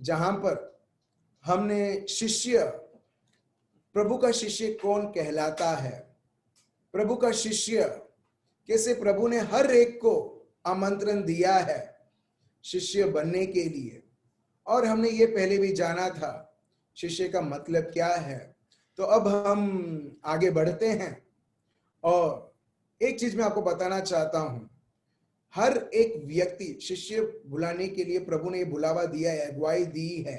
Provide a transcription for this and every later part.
जहां पर हमने शिष्य, प्रभु का शिष्य कौन कहलाता है, प्रभु का शिष्य कैसे प्रभु ने हर एक को आमंत्रण दिया है शिष्य बनने के लिए, और हमने ये पहले भी जाना था शिष्य का मतलब क्या है। तो अब हम आगे बढ़ते हैं और एक चीज मैं आपको बताना चाहता हूं, हर एक व्यक्ति शिष्य बुलाने के लिए प्रभु ने बुलावा दिया है, अगुवाई दी है।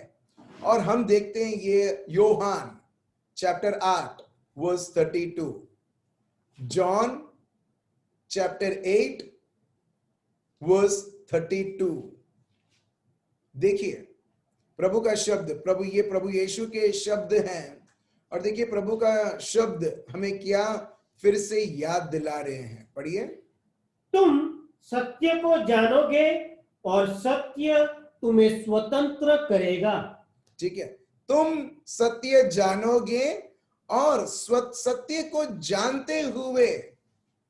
और हम देखते हैं ये Yuhanna chapter 8 verse 32, John chapter 8 verse 32। देखिए प्रभु का शब्द, प्रभु यीशु के शब्द हैं, और देखिए प्रभु का शब्द हमें क्या फिर से याद दिला रहे हैं। पढ़िए, तुम सत्य को जानोगे और सत्य तुम्हें स्वतंत्र करेगा। ठीक है, तुम सत्य जानोगे और सत्य को जानते हुए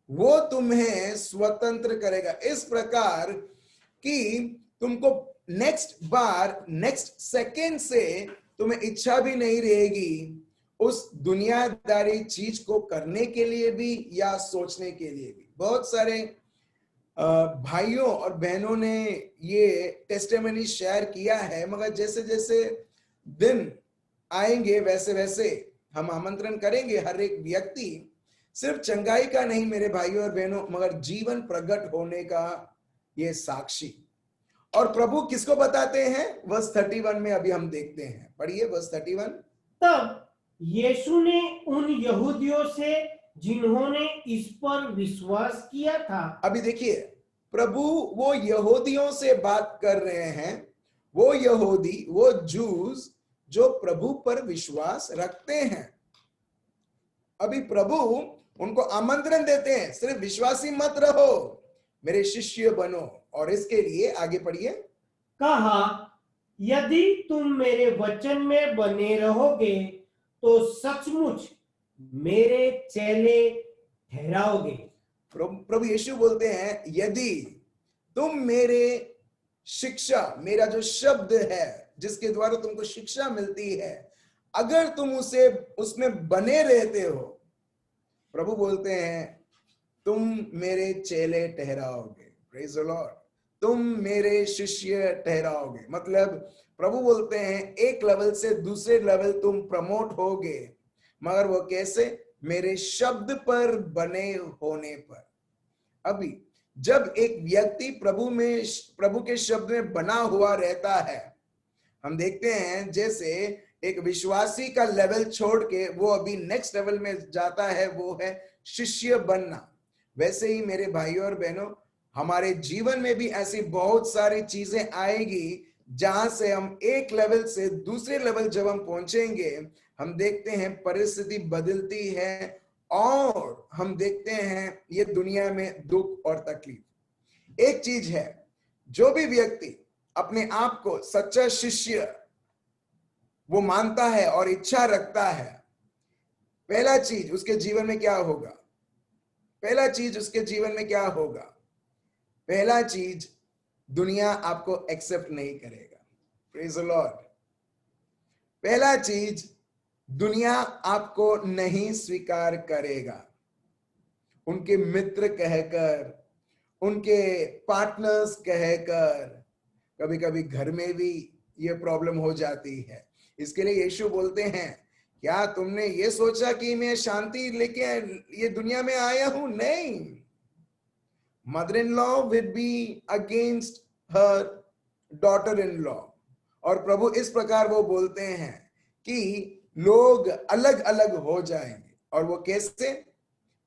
वो तुम्हें स्वतंत्र करेगा, इस प्रकार कि तुमको नेक्स्ट सेकेंड से तुम्हें इच्छा भी नहीं रहेगी उस दुनियादारी चीज को करने के लिए भी या सोचने के लिए भी। बहुत सारे भाइयों और बहनों ने ये टेस्टिमनी शेयर किया है, मगर जैसे जैसे दिन आएंगे वैसे वैसे हम आमंत्रण करेंगे हर एक व्यक्ति, सिर्फ चंगाई का नहीं मेरे भाइयों और बहनों, मगर जीवन प्रकट होने का ये साक्षी। और प्रभु किसको बताते हैं, वर्स 31 में अभी हम देखते हैं। पढ़िए वर्स 31। तब यीशु ने उन यहूदियों से जिन्होंने इस पर विश्वास किया था। अभी देखिए प्रभु वो यहूदियों से बात कर रहे हैं, वो यहूदी, वो जूस जो प्रभु पर विश्वास रखते हैं। अभी प्रभु उनको आमंत्रण देते हैं, सिर्फ विश्वासी मत रहो, मेरे शिष्य बनो। और इसके लिए आगे पढ़िए, कहा, यदि तुम मेरे वचन में बने रहोगे तो सचमुच मेरे चेले ठहराओगे। प्रभु यीशु बोलते हैं यदि तुम मेरे शिक्षा, मेरा जो शब्द है जिसके द्वारा तुमको शिक्षा मिलती है, अगर तुम उसमें बने रहते हो, प्रभु बोलते हैं तुम मेरे चेले ठहराओगे। प्रेज द लॉर्ड, तुम मेरे शिष्य ठहराओगे। मतलब प्रभु बोलते हैं एक लेवल से दूसरे लेवल तुम प्रमोट होगे, मगर वो कैसे, मेरे शब्द पर बने होने पर। अभी जब एक व्यक्ति प्रभु के शब्द में बना हुआ रहता है, हम देखते हैं जैसे एक विश्वासी का लेवल छोड़ के वो अभी नेक्स्ट लेवल में जाता है, वो है शिष्य बनना। वैसे ही मेरे भाइयों और बहनों, हमारे जीवन में भी ऐसी बहुत सारी चीजें आएगी जहां से हम एक लेवल से दूसरे लेवल जब हम पहुंचेंगे, हम देखते हैं परिस्थिति बदलती है और हम देखते हैं ये दुनिया में दुख और तकलीफ। एक चीज है, जो भी व्यक्ति अपने आप को सच्चा शिष्य वो मानता है और इच्छा रखता है, पहला चीज उसके जीवन में क्या होगा, पहला चीज उसके जीवन में क्या होगा, पहला चीज दुनिया आपको एक्सेप्ट नहीं करेगा। प्रेज द लॉर्ड, पहला चीज दुनिया आपको नहीं स्वीकार करेगा। उनके मित्र कहकर, उनके पार्टनर्स कहकर, कभी कभी घर में भी ये प्रॉब्लम हो जाती है। इसके लिए यीशु बोलते हैं, क्या तुमने ये सोचा कि मैं शांति लेके ये दुनिया में आया हूं? नहीं, mother in law will be against her daughter in law. और प्रभु इस प्रकार वो बोलते हैं कि लोग अलग अलग हो जाएंगे। और वो कैसे,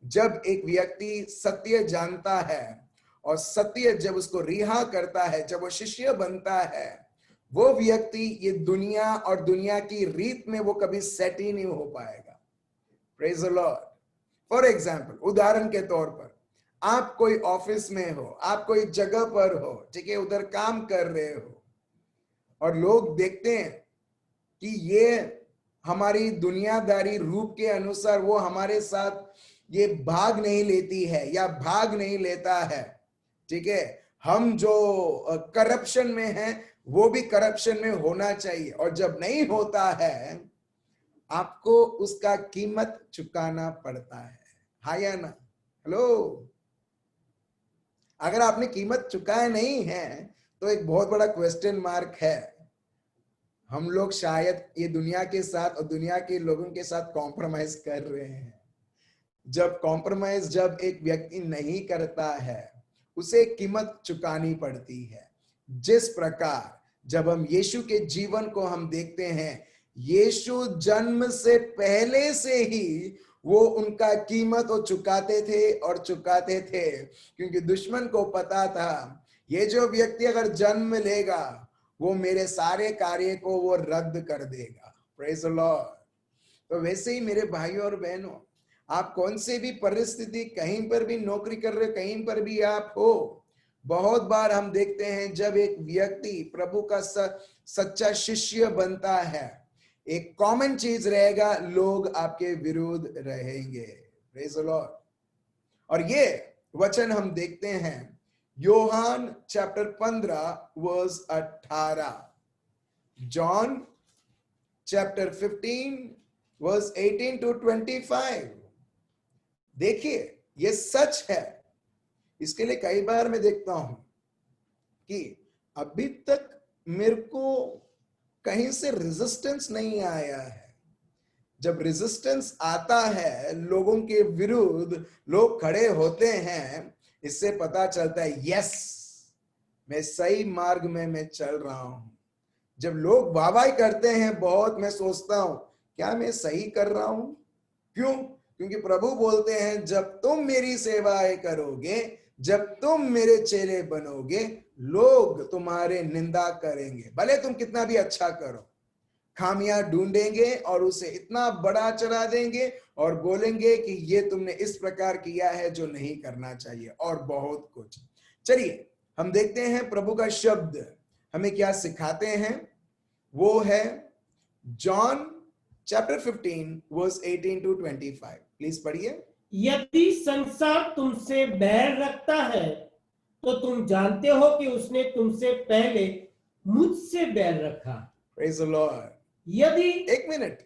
जब एक व्यक्ति सत्य जानता है और सत्य जब उसको रिहा करता है, जब वो शिष्य बनता है, वो व्यक्ति ये दुनिया और दुनिया की रीत में वो कभी सेट ही नहीं हो पाएगा। Praise the Lord. For example, उदाहरण के तौर पर, आप कोई ऑफिस में हो, आप कोई जगह पर हो, ठीक है, उधर काम कर रहे हो, और लोग देखते हैं कि ये हमारी दुनियादारी रूप के अनुसार वो हमारे साथ ये भाग नहीं लेती है या भाग नहीं लेता है, ठीक है, हम जो करप्शन में हैं वो भी करप्शन में होना चाहिए, और जब नहीं होता है आपको उसका कीमत चुकाना पड़ता है। हाँ या ना? हेलो, अगर आपने कीमत चुकाया नहीं है तो एक बहुत बड़ा क्वेश्चन मार्क है। हम लोग शायद ये दुनिया के साथ और दुनिया के लोगों के साथ कॉम्प्रोमाइज कर रहे हैं। जब एक व्यक्ति नहीं करता है उसे कीमत चुकानी पड़ती है। जिस प्रकार जब हम यीशु के जीवन को हम देखते हैं, यीशु जन्म से पहले से ही वो उनका कीमत वो चुकाते थे, क्योंकि दुश्मन को पता था ये जो व्यक्ति अगर जन्म लेगा वो मेरे सारे कार्य को वो रद्द कर देगा। Praise the Lord. तो वैसे ही मेरे भाइयों और बहनों, आप कौन से भी परिस्थिति, कहीं पर भी नौकरी कर रहे हो, कहीं पर भी आप हो, बहुत बार हम देखते हैं जब एक व्यक्ति प्रभु का सच्चा शिष्य बनता है, एक कॉमन चीज रहेगा, लोग आपके विरुद्ध रहेंगे। Praise the lord. और ये वचन हम देखते हैं Yohan chapter 15 verse 18, John chapter 15 verse 18 to 25। देखिए ये सच है। इसके लिए कई बार मैं देखता हूं कि अभी तक मेरे को कहीं से रेजिस्टेंस नहीं आया है। जब रेजिस्टेंस आता है, लोगों के विरुद्ध लोग खड़े होते हैं, इससे पता चलता है यस, मैं सही मार्ग में मैं चल रहा हूं। जब लोग वाहवाही करते हैं बहुत, मैं सोचता हूं क्या मैं सही कर रहा हूं? क्यों? क्योंकि प्रभु बोलते हैं जब तुम मेरी सेवाएं करोगे, जब तुम मेरे चेले बनोगे, लोग तुम्हारे निंदा करेंगे। भले तुम कितना भी अच्छा करो, खामियां ढूंढेंगे और उसे इतना बड़ा चढ़ा देंगे और बोलेंगे कि ये तुमने इस प्रकार किया है जो नहीं करना चाहिए, और बहुत कुछ। चलिए हम देखते हैं प्रभु का शब्द हमें क्या सिखाते हैं। वो है John chapter 15 verse 18 to 25। Please पढ़िए। यदि संसार तुमसे बैर रखता है तो तुम जानते हो कि उसने तुमसे पहले मुझसे बैर रखा। Praise the Lord. यदि एक मिनट,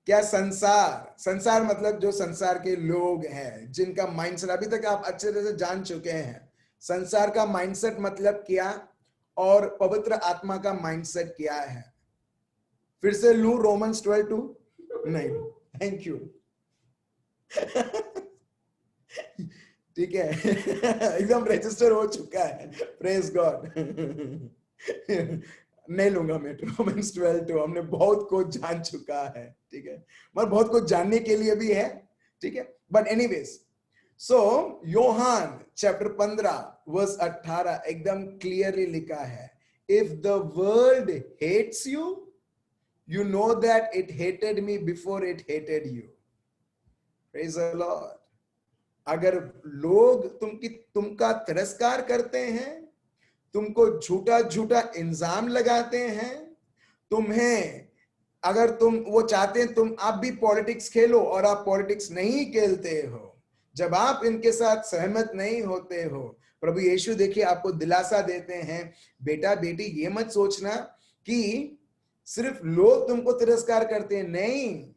क्या संसार मतलब जो संसार के लोग हैं, जिनका माइंडसेट अभी तक आप अच्छे तरह से जान चुके हैं। संसार का माइंडसेट मतलब क्या, और पवित्र आत्मा का माइंडसेट क्या है। फिर से लू रोमन्स 12:2? नहीं, थैंक यू। ठीक है। एकदम रजिस्टर हो चुका है। Praise God. नहीं लूंगा मैं रोमन्स 12:2, हमने बहुत कुछ जान चुका है। ठीक है, मगर बहुत कुछ जानने के लिए भी है। ठीक है, but anyways, so Yohan chapter 15 verse 18 एकदम क्लियरली लिखा है, if the world hates you, you know that it hated me before it hated you. Praise the Lord. अगर लोग तुमका तिरस्कार करते हैं, तुमको झूठा झूठा इल्जाम लगाते हैं, तुम्हें अगर वो चाहते हैं तुम आप भी पॉलिटिक्स खेलो और आप पॉलिटिक्स नहीं खेलते हो, जब आप इनके साथ सहमत नहीं होते हो, प्रभु यीशु देखिए आपको दिलासा देते हैं, बेटा बेटी ये मत सोचना कि सिर्फ लोग तुमको तिरस्कार करते हैं, नहीं,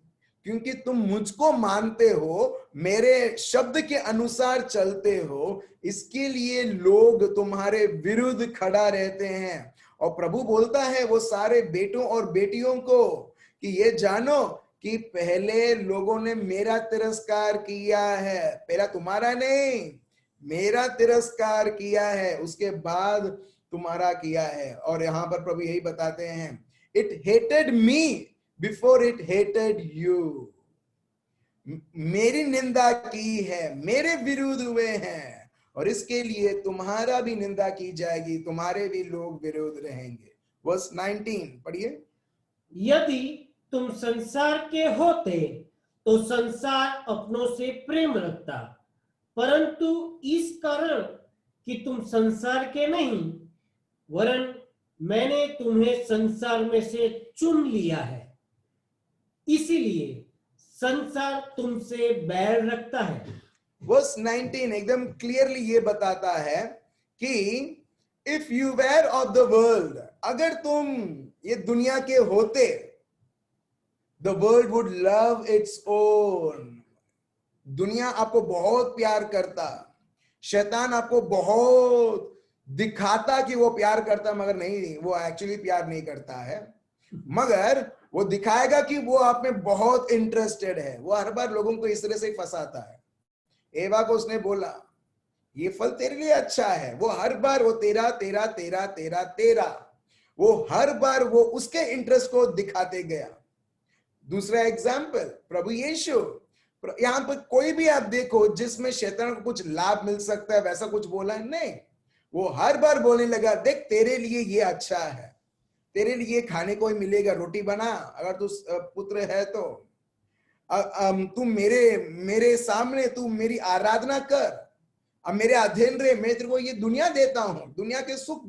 क्योंकि तुम मुझको मानते हो, मेरे शब्द के अनुसार चलते हो, इसके लिए लोग तुम्हारे विरुद्ध खड़ा रहते हैं। और प्रभु बोलता है वो सारे बेटों और बेटियों को कि ये जानो कि पहले लोगों ने मेरा तिरस्कार किया है, पहला तुम्हारा नहीं, मेरा तिरस्कार किया है, उसके बाद तुम्हारा किया है। और यहां पर प्रभु यही बताते हैं, it hated me before it hated you। मेरी निंदा की है, मेरे विरुद्ध हुए हैं, और इसके लिए तुम्हारा भी निंदा की जाएगी, तुम्हारे भी लोग विरुद्ध रहेंगे। वर्स 19 पढ़िए। यदि तुम संसार के होते तो संसार अपनों से प्रेम रखता, परंतु इस कारण कि तुम संसार के नहीं, वरन मैंने तुम्हें संसार में से चुन लिया है, इसीलिए संसार तुमसे बैर रखता है। वर्स 19 एकदम क्लियरली ये बताता है कि if you were of the world, अगर तुम ये दुनिया के होते, the world would love its own, दुनिया आपको बहुत प्यार करता, शैतान आपको बहुत दिखाता कि वो प्यार करता, मगर नहीं, वो एक्चुअली प्यार नहीं करता है, मगर वो दिखाएगा कि वो आप में बहुत इंटरेस्टेड है। वो हर बार लोगों को इस तरह से फंसाता है। एवा को उसने बोला ये फल तेरे लिए अच्छा है, वो हर बार वो तेरा तेरा तेरा तेरा तेरा, वो हर बार वो उसके इंटरेस्ट को दिखाते गया। दूसरा एग्जाम्पल प्रभु यीशु, यहां पर कोई भी आप देखो जिसमें शैतान को कुछ लाभ मिल सकता है वैसा कुछ बोला है नहीं, वो हर बार बोलने लगा देख तेरे लिए ये अच्छा है, तेरे लिए खाने को ही मिलेगा, रोटी बना अगर तू पुत्र है तो, तू मेरे सामने तू मेरी आराधना कर, अब मेरे अधीन रहे, मैं तेरे को ये दुनिया देता हूं, दुनिया के सुख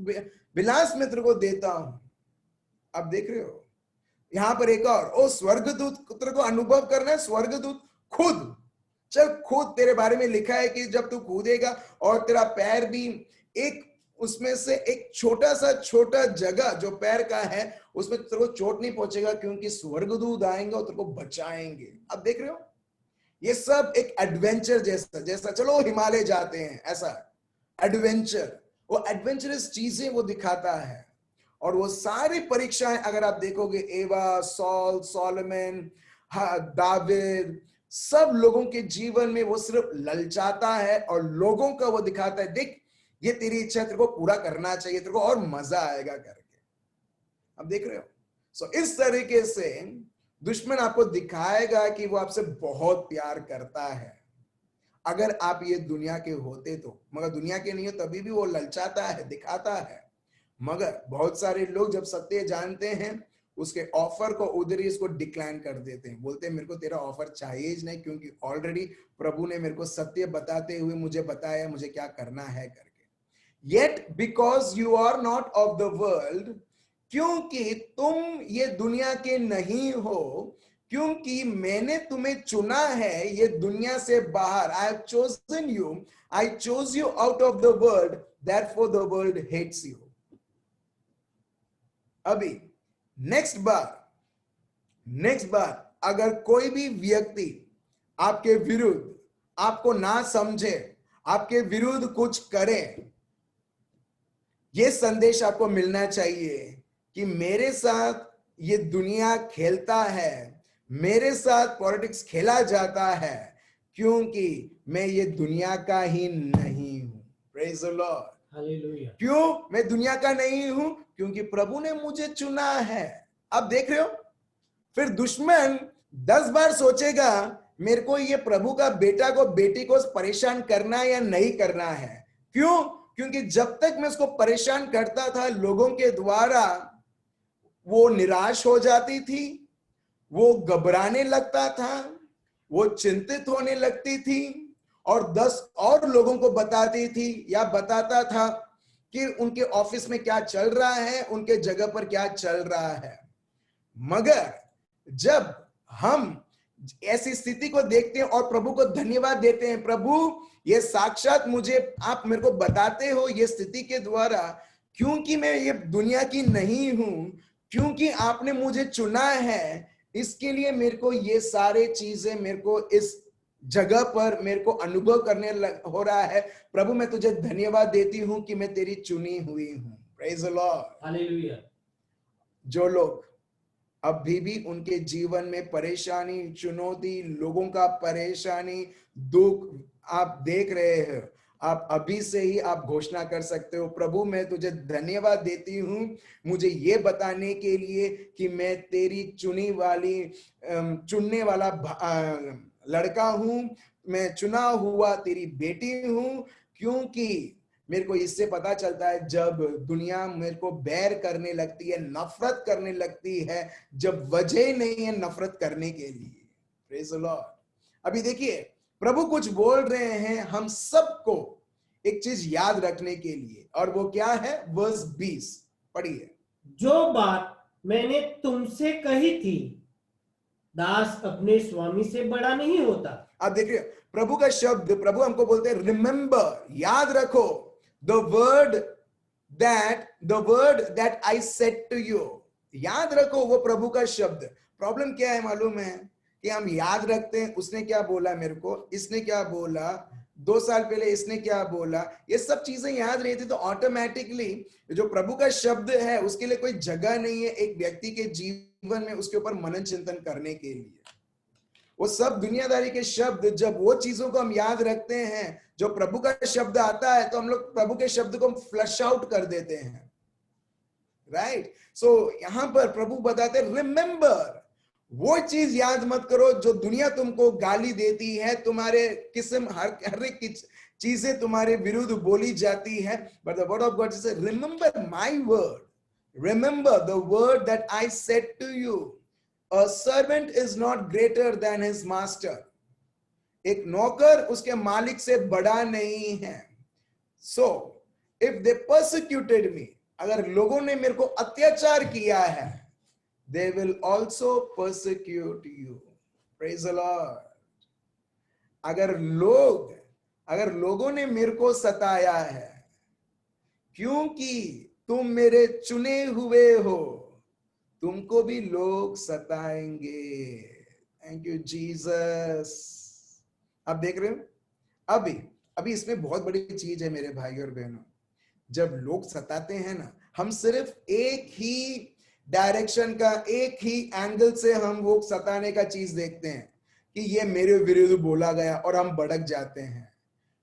विलास में तेरे को देता हूं। अब देख रहे हो यहां पर एक और, ओ स्वर्गदूत तेरे को अनुभव करना है, स्वर्गदूत खुद, चल खुद तेरे बारे में लिखा है कि जब तू कूदेगा और तेरा पैर भी एक उसमें से एक छोटा जगह जो पैर का है उसमें तेरे को चोट नहीं पहुंचेगा, क्योंकि स्वर्गदूत आएंगे और तेरे को बचाएंगे। अब देख रहे हो ये सब एक एडवेंचर जैसा चलो हिमालय जाते हैं, ऐसा एडवेंचर, वो एडवेंचरस चीजें वो दिखाता है। और वो सारी परीक्षाएं अगर आप देखोगे, एवा, सॉल, सोलोमन, दाविद, सब लोगों के जीवन में वो सिर्फ ललचाता है और लोगों का वो दिखाता है देख ये तेरी इच्छा, तेरे को पूरा करना चाहिए, तेरे को और मजा आएगा करके। अब देख रहे हो, सो इस तरीके से दुश्मन आपको दिखाएगा कि वो आपसे बहुत प्यार करता है अगर आप ये दुनिया के होते तो, मगर दुनिया के नहीं हो तभी भी वो ललचाता है, दिखाता है। मगर बहुत सारे लोग जब सत्य जानते हैं उसके ऑफर को उधर ही इसको डिक्लाइन कर देते हैं, बोलते हैं मेरे को तेरा ऑफर चाहिए ही नहीं, क्योंकि ऑलरेडी प्रभु ने मेरे को सत्य बताते हुए मुझे बताया मुझे क्या करना है करके। Yet because you are not of the world, क्योंकि तुम ये दुनिया के नहीं हो, क्योंकि मैंने तुम्हें चुना है ये दुनिया से बाहर, I have chosen you, I chose you out of the world, therefore the world hates you. अभी नेक्स्ट बार अगर कोई भी व्यक्ति आपके विरुद्ध, आपको ना समझे, आपके विरुद्ध कुछ करे, यह संदेश आपको मिलना चाहिए कि मेरे साथ ये दुनिया खेलता है, मेरे साथ पॉलिटिक्स खेला जाता है, क्योंकि मैं ये दुनिया का ही नहीं हूं। Praise the Lord, hallelujah. क्यों मैं दुनिया का नहीं हूं? क्योंकि प्रभु ने मुझे चुना है। अब देख रहे हो, फिर दुश्मन 10 बार सोचेगा मेरे को ये प्रभु का बेटा को बेटी को परेशान करना या नहीं करना है। क्यों? क्योंकि जब तक मैं उसको परेशान करता था लोगों के द्वारा, वो निराश हो जाती थी, वो घबराने लगता था, वो चिंतित होने लगती थी और 10 और लोगों को बताती थी या बताता था कि उनके ऑफिस में क्या चल रहा है, उनके जगह पर क्या चल रहा है। मगर जब हम ऐसी स्थिति को देखते हैं और प्रभु को धन्यवाद देते हैं, प्रभु ये साक्षात मुझे आप मेरे को बताते हो ये स्थिति के द्वारा, क्योंकि मैं ये दुनिया की नहीं हूं, क्योंकि आपने मुझे चुना है, इसके लिए मेरे को ये सारे चीजें मेरे को इस जगह पर मेरे को अनुभव करने हो रहा है। प्रभु मैं तुझे धन्यवाद देती हूं कि मैं तेरी चुनी हुई हूं। Praise the Lord, hallelujah. जो लोग अभी भी उनके जीवन में परेशानी, चुनौती, लोगों का परेशानी, दुख आप देख रहे हो, आप अभी से ही आप घोषणा कर सकते हो, प्रभु मैं तुझे धन्यवाद देती हूं मुझे ये बताने के लिए कि मैं तेरी चुनने वाला लड़का हूं, मैं चुना हुआ तेरी बेटी हूं। क्योंकि मेरे को इससे पता चलता है जब दुनिया मेरे को बैर करने लगती है, नफरत करने लगती है, जब वजह नहीं है नफरत करने के लिए। Praise the Lord. अभी देखिए प्रभु कुछ बोल रहे हैं हम सबको एक चीज याद रखने के लिए, और वो क्या है? वर्स 20 पढ़िए। जो बात मैंने तुमसे कही थी, दास अपने स्वामी से बड़ा नहीं होता। आप देखिए प्रभु का शब्द, प्रभु हमको बोलते हैं रिमेंबर, याद रखो, the word that the word that I said to you. याद रखो वो प्रभु का शब्द. प्रॉब्लम क्या है मालूम है कि हम याद रखते हैं उसने क्या बोला मेरे को, इसने क्या बोला, 2 साल पहले इसने क्या बोला, ये सब चीजें याद रहती तो ऑटोमेटिकली जो प्रभु का शब्द है उसके लिए कोई जगह नहीं है एक व्यक्ति के जीवन में उसके ऊपर मनन चिंतन करने के लिए. वो सब दुनियादारी के शब्द, जब वो चीजों को हम याद रखते हैं, जो प्रभु का शब्द आता है तो हम लोग प्रभु के शब्द को फ्लश आउट कर देते हैं. राइट? सो यहां पर प्रभु बताते रिमेंबर, वो चीज याद मत करो जो दुनिया तुमको गाली देती है, तुम्हारे किस्म हर एक चीजें तुम्हारे विरुद्ध बोली जाती है. But the word of God से remember my word, remember the word that I said to you. A servant is not greater than his master. एक नौकर उसके मालिक से बड़ा नहीं है. So, if they persecuted me, अगर लोगों ने मेरे को अत्याचार किया है, they will also persecute you. Praise the Lord. अगर लोगों ने मेरे को सताया है, क्योंकि तुम मेरे चुने हुए हो, तुमको भी लोग सताएंगे. Thank you Jesus. आप देख रहे हो अभी इसमें बहुत बड़ी चीज है मेरे भाई और बहनों. जब लोग सताते हैं ना, हम सिर्फ एक ही डायरेक्शन का, एक ही एंगल से हम वो सताने का चीज देखते हैं कि ये मेरे विरुद्ध बोला गया और हम भड़क जाते हैं.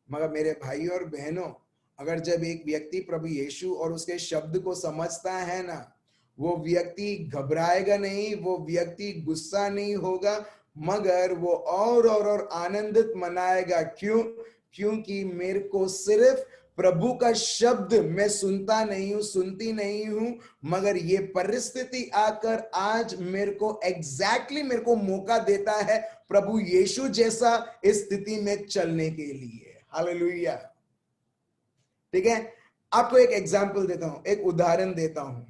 मगर मेरे भाई और बहनों, अगर जब एक व्यक्ति प्रभु यीशु और उसके शब्द को समझता है ना, वो व्यक्ति घबराएगा नहीं, वो व्यक्ति गुस्सा नहीं होगा, मगर वो और आनंदित मनाएगा. क्योंकि मेरे को सिर्फ प्रभु का शब्द मैं सुनती नहीं हूं, मगर ये परिस्थिति आकर आज मेरे को मौका देता है प्रभु यीशु जैसा इस स्थिति में चलने के लिए. हालेलुया. ठीक है, आपको एक एग्जाम्पल देता हूं, एक उदाहरण देता हूं.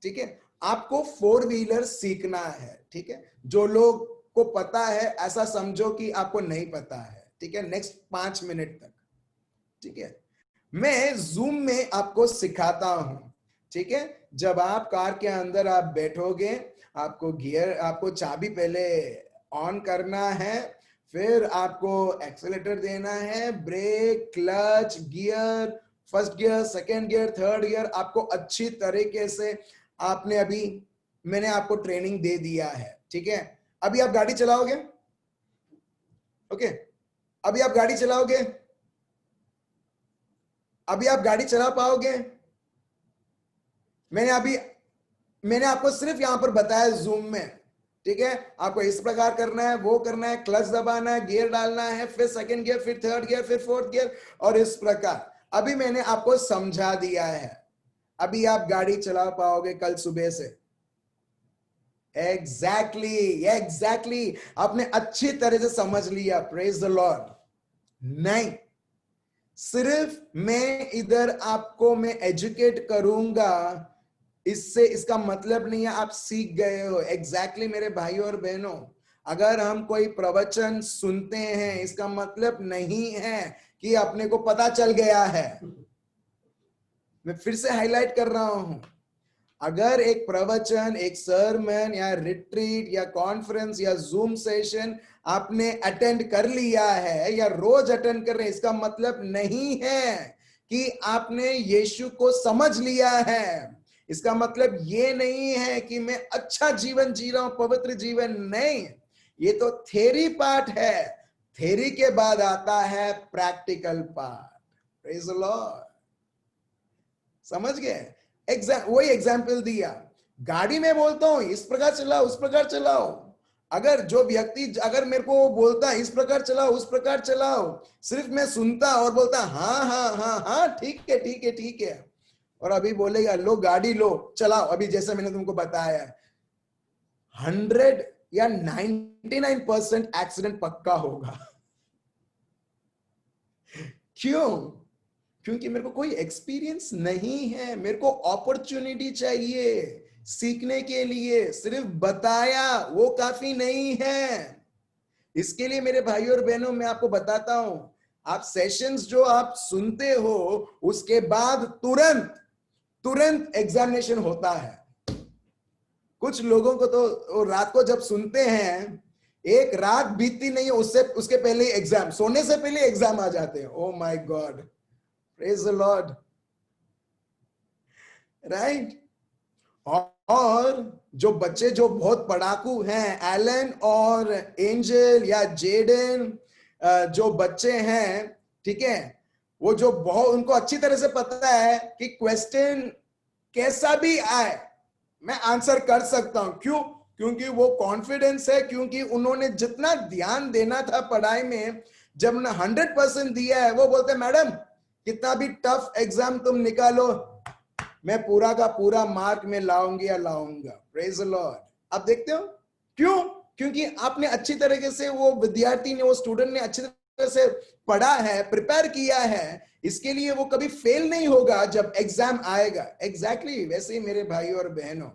ठीक है, आपको 4 व्हीलर सीखना है. ठीक है, जो लोग को पता है ऐसा समझो कि आपको नहीं पता है. ठीक है, नेक्स्ट 5 मिनट तक. ठीक है, मैं जूम में आपको सिखाता हूं. ठीक है, जब आप कार के अंदर आप बैठोगे, आपको चाबी पहले ऑन करना है, फिर आपको एक्सेलेरेटर देना है, brake, clutch, gear, first gear, second gear, third gear, आपको अच्छी तरीके से मैंने आपको ट्रेनिंग दे दिया है. ठीक है, अभी आप गाड़ी चलाओगे. ओके, अभी आप गाड़ी चलाओगे, अभी आप गाड़ी चला पाओगे. मैंने आपको सिर्फ यहां पर बताया जूम में. ठीक है, आपको इस प्रकार करना है, वो करना है, क्लच दबाना है, गियर डालना है, फिर सेकंड गियर, फिर थर्ड गियर, फिर फोर्थ गियर, और इस प्रकार अभी मैंने आपको समझा दिया है. अभी आप गाड़ी चला पाओगे कल सुबह से. एग्जैक्टली आपने अच्छी तरह से समझ लिया. Praise the Lord. नहीं, सिर्फ मैं इधर आपको मैं एजुकेट करूंगा, इसका मतलब नहीं है आप सीख गए हो. एग्जैक्टली मेरे भाई और बहनों, अगर हम कोई प्रवचन सुनते हैं, इसका मतलब नहीं है कि अपने को पता चल गया है. मैं फिर से हाईलाइट कर रहा हूं, अगर एक प्रवचन, एक सरमन या रिट्रीट या कॉन्फ्रेंस या जूम सेशन आपने अटेंड कर लिया है या रोज अटेंड कर रहे हैं, इसका मतलब नहीं है कि आपने यीशु को समझ लिया है. इसका मतलब ये नहीं है कि मैं अच्छा जीवन जी रहा हूं, पवित्र जीवन. नहीं, ये तो थ्योरी पार्ट है. थ्योरी के बाद आता है practical part. Praise the Lord. समझ गए? वही एग्जाम्पल दिया. गाड़ी में बोलता हूं इस प्रकार चलाओ, उस प्रकार चलाओ. अगर जो व्यक्ति अगर मेरे को बोलता है इस प्रकार चलाओ, उस प्रकार चलाओ, सिर्फ मैं सुनता और बोलता हाँ ठीक है, और अभी बोलेगा लो गाड़ी लो चलाओ, अभी जैसे मैंने तुमको बताया है, 100 या 99% एक्सीडेंट पक्का होगा. क्योंकि मेरे को कोई एक्सपीरियंस नहीं है. मेरे को अपॉर्चुनिटी चाहिए सीखने के लिए. सिर्फ बताया वो काफी नहीं है. इसके लिए मेरे भाई और बहनों, मैं आपको बताता हूं, आप सेशंस जो आप सुनते हो, उसके बाद तुरंत तुरंत एग्जामिनेशन होता है। कुछ लोगों को तो वो रात को जब सुनते हैं, एक रात बीतती नहीं है उसके पहले ही एग्जाम, सोने से पहले एग्जाम आ जाते हैं। Oh my God, praise the Lord, right. और जो बच्चे जो बहुत पढ़ाकू हैं, एलन और एंजल या जेडन, जो बच्चे हैं, ठीक है, वो जो बहुत उनको अच्छी तरह से पता है कि क्वेश्चन कैसा भी आए मैं आंसर कर सकता हूं। क्यों? क्योंकि वो कॉन्फिडेंस है, क्योंकि उन्होंने जितना ध्यान देना था पढ़ाई में, जब ना 100% दिया है, वो बोलते मैडम कितना भी टफ एग्जाम तुम निकालो, मैं पूरा का पूरा मार्क में लाऊंगी या लाऊंगा। Praise the Lord. आप देखते हो क्यों? क्योंकि आपने अच्छी तरीके से, वो विद्यार्थी ने, वो स्टूडेंट ने अच्छी तरह से पढ़ा है, प्रिपेयर किया है, इसके लिए वो कभी फेल नहीं होगा जब एग्जाम आएगा। एग्जैक्टली वैसे ही मेरे भाइयों और बहनों,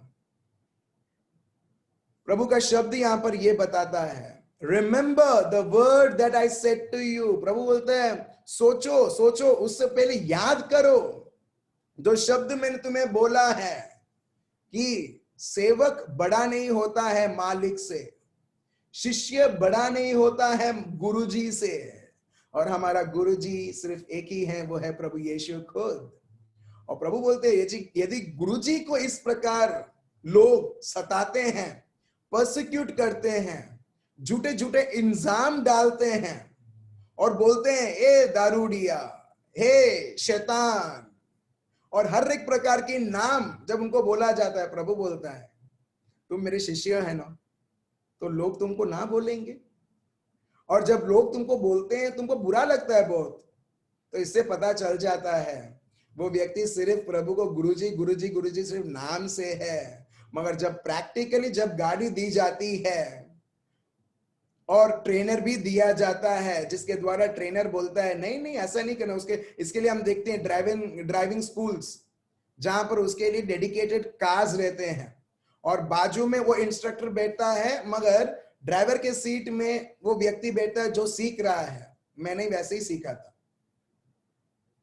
प्रभु का शब्द यहां पर यह बताता है, remember the word that I said to you. प्रभु बोलते हैं सोचो सोचो, उससे पहले याद करो जो शब्द मैंने तुम्हें बोला है कि सेवक बड़ा नहीं होता है मालिक से, शिष्य बड़ा नहीं होता है गुरुजी से, और हमारा गुरुजी सिर्फ एक ही है, वो है प्रभु यीशु खुद। और प्रभु बोलते हैं यदि गुरुजी को इस प्रकार लोग सताते हैं, पर्सिक्यूट करते हैं, झूठे झूठे इल्जाम डालते हैं और बोलते हैं ए दारूडिया, हे शैतान, और हर एक प्रकार के नाम जब उनको बोला जाता है, प्रभु बोलता है तुम मेरे शिष्य है ना, तो लोग तुमको ना बोलेंगे। और जब लोग तुमको बोलते हैं, तुमको बुरा लगता है बहुत, तो इससे पता चल जाता है वो व्यक्ति सिर्फ प्रभु को गुरुजी गुरुजी गुरुजी सिर्फ नाम से है, मगर जब प्रैक्टिकली जब गाड़ी दी जाती है और ट्रेनर भी दिया जाता है, जिसके द्वारा ट्रेनर बोलता है नहीं नहीं ऐसा नहीं करना, इसके लिए हम देखते हैं ड्राइविंग स्कूल्स, जहां पर उसके लिए डेडिकेटेड कार्स रहते हैं और बाजू में वो इंस्ट्रक्टर बैठता है, मगर ड्राइवर के सीट में वो व्यक्ति बैठता है जो सीख रहा है। मैंने वैसे ही सीखा था।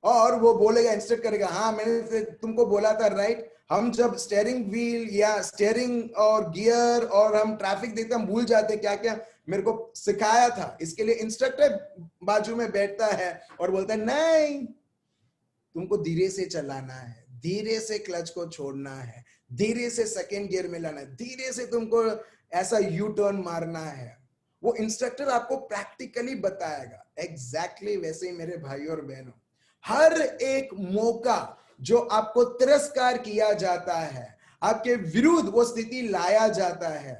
और वो बोलेगा, इंस्ट्रक्ट करेगा, हाँ मैंने तुमको बोला था, राइट। हम जब स्टीयरिंग व्हील या स्टीयरिंग और गियर और हम ट्रैफिक देखते हम भूल जाते क्या क्या मेरे को सिखाया था। इसके लिए इंस्ट्रक्टर बाजू में बैठता है और बोलता है नहीं, तुमको धीरे से चलाना है, धीरे से क्लच को छोड़ना है, धीरे से सेकेंड गियर में लाना है, धीरे से तुमको ऐसा यू टर्न मारना है। वो इंस्ट्रक्टर आपको प्रैक्टिकली बताएगा। एग्जैक्टली वैसे ही मेरे भाइयों और बहनों, हर एक मौका जो आपको तिरस्कार किया जाता है, आपके विरुद्ध वो स्थिति लाया जाता है,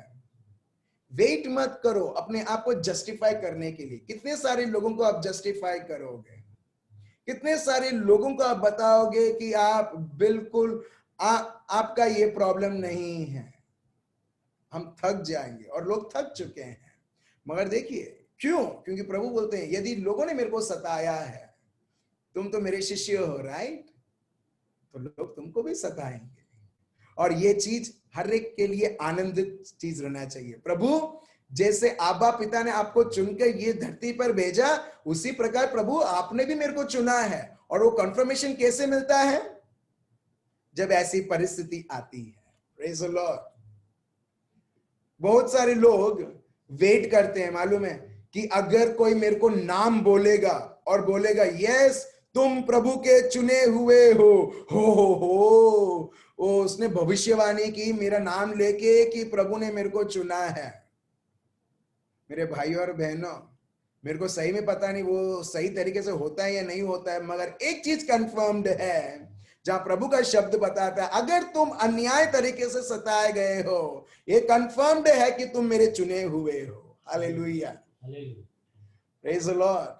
वेट मत करो अपने आप को जस्टिफाई करने के लिए। कितने सारे लोगों को आप जस्टिफाई करोगे? कितने सारे लोगों को आप बताओगे कि आप बिल्कुल आपका ये प्रॉब्लम नहीं है? हम थक जाएंगे और लोग थक चुके हैं। मगर देखिए क्यों? क्योंकि प्रभु बोलते हैं यदि लोगों ने मेरे को सताया है, तुम तो मेरे शिष्य हो, राइट, तो लोग तुमको भी सताएंगे। और ये चीज हर एक के लिए आनंदित चीज रहना चाहिए। प्रभु जैसे आबा पिता ने आपको चुनकर ये धरती पर भेजा, उसी प्रकार प्रभु आपने भी मेरे को चुना है। और वो कंफर्मेशन कैसे मिलता है? जब ऐसी परिस्थिति आती है। Praise the Lord. बहुत सारे लोग वेट करते हैं, मालूम है, कि अगर कोई मेरे को नाम बोलेगा और बोलेगा यस तुम प्रभु के चुने हुए हो, उसने भविष्यवाणी की मेरा नाम लेके कि प्रभु ने मेरे को चुना है। मेरे भाइयों और बहनों, मेरे को सही में पता नहीं वो सही तरीके से होता है या नहीं होता है, मगर एक चीज कंफर्म्ड है, जहां प्रभु का शब्द बताता है अगर तुम अन्याय तरीके से सताए गए हो, ये कंफर्म्ड है कि तुम मेरे चुने हुए हो। Hallelujah, praise the Lord.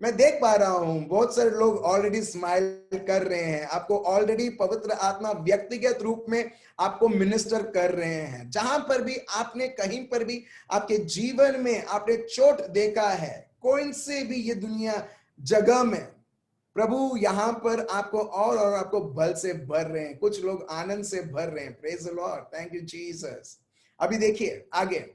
मैं देख पा रहा हूं बहुत सारे लोग ऑलरेडी स्माइल कर रहे हैं, आपको ऑलरेडी पवित्र आत्मा व्यक्तिगत रूप में आपको मिनिस्टर कर रहे हैं। जहां पर भी आपने कहीं पर भी आपके जीवन में आपने चोट देखा है, कोई से भी ये दुनिया जगह में, प्रभु यहां पर आपको और आपको बल से भर रहे हैं। कुछ लोग आनंद से भर रहे हैं। Praise the Lord, thank you Jesus. अभी देखिए आगे,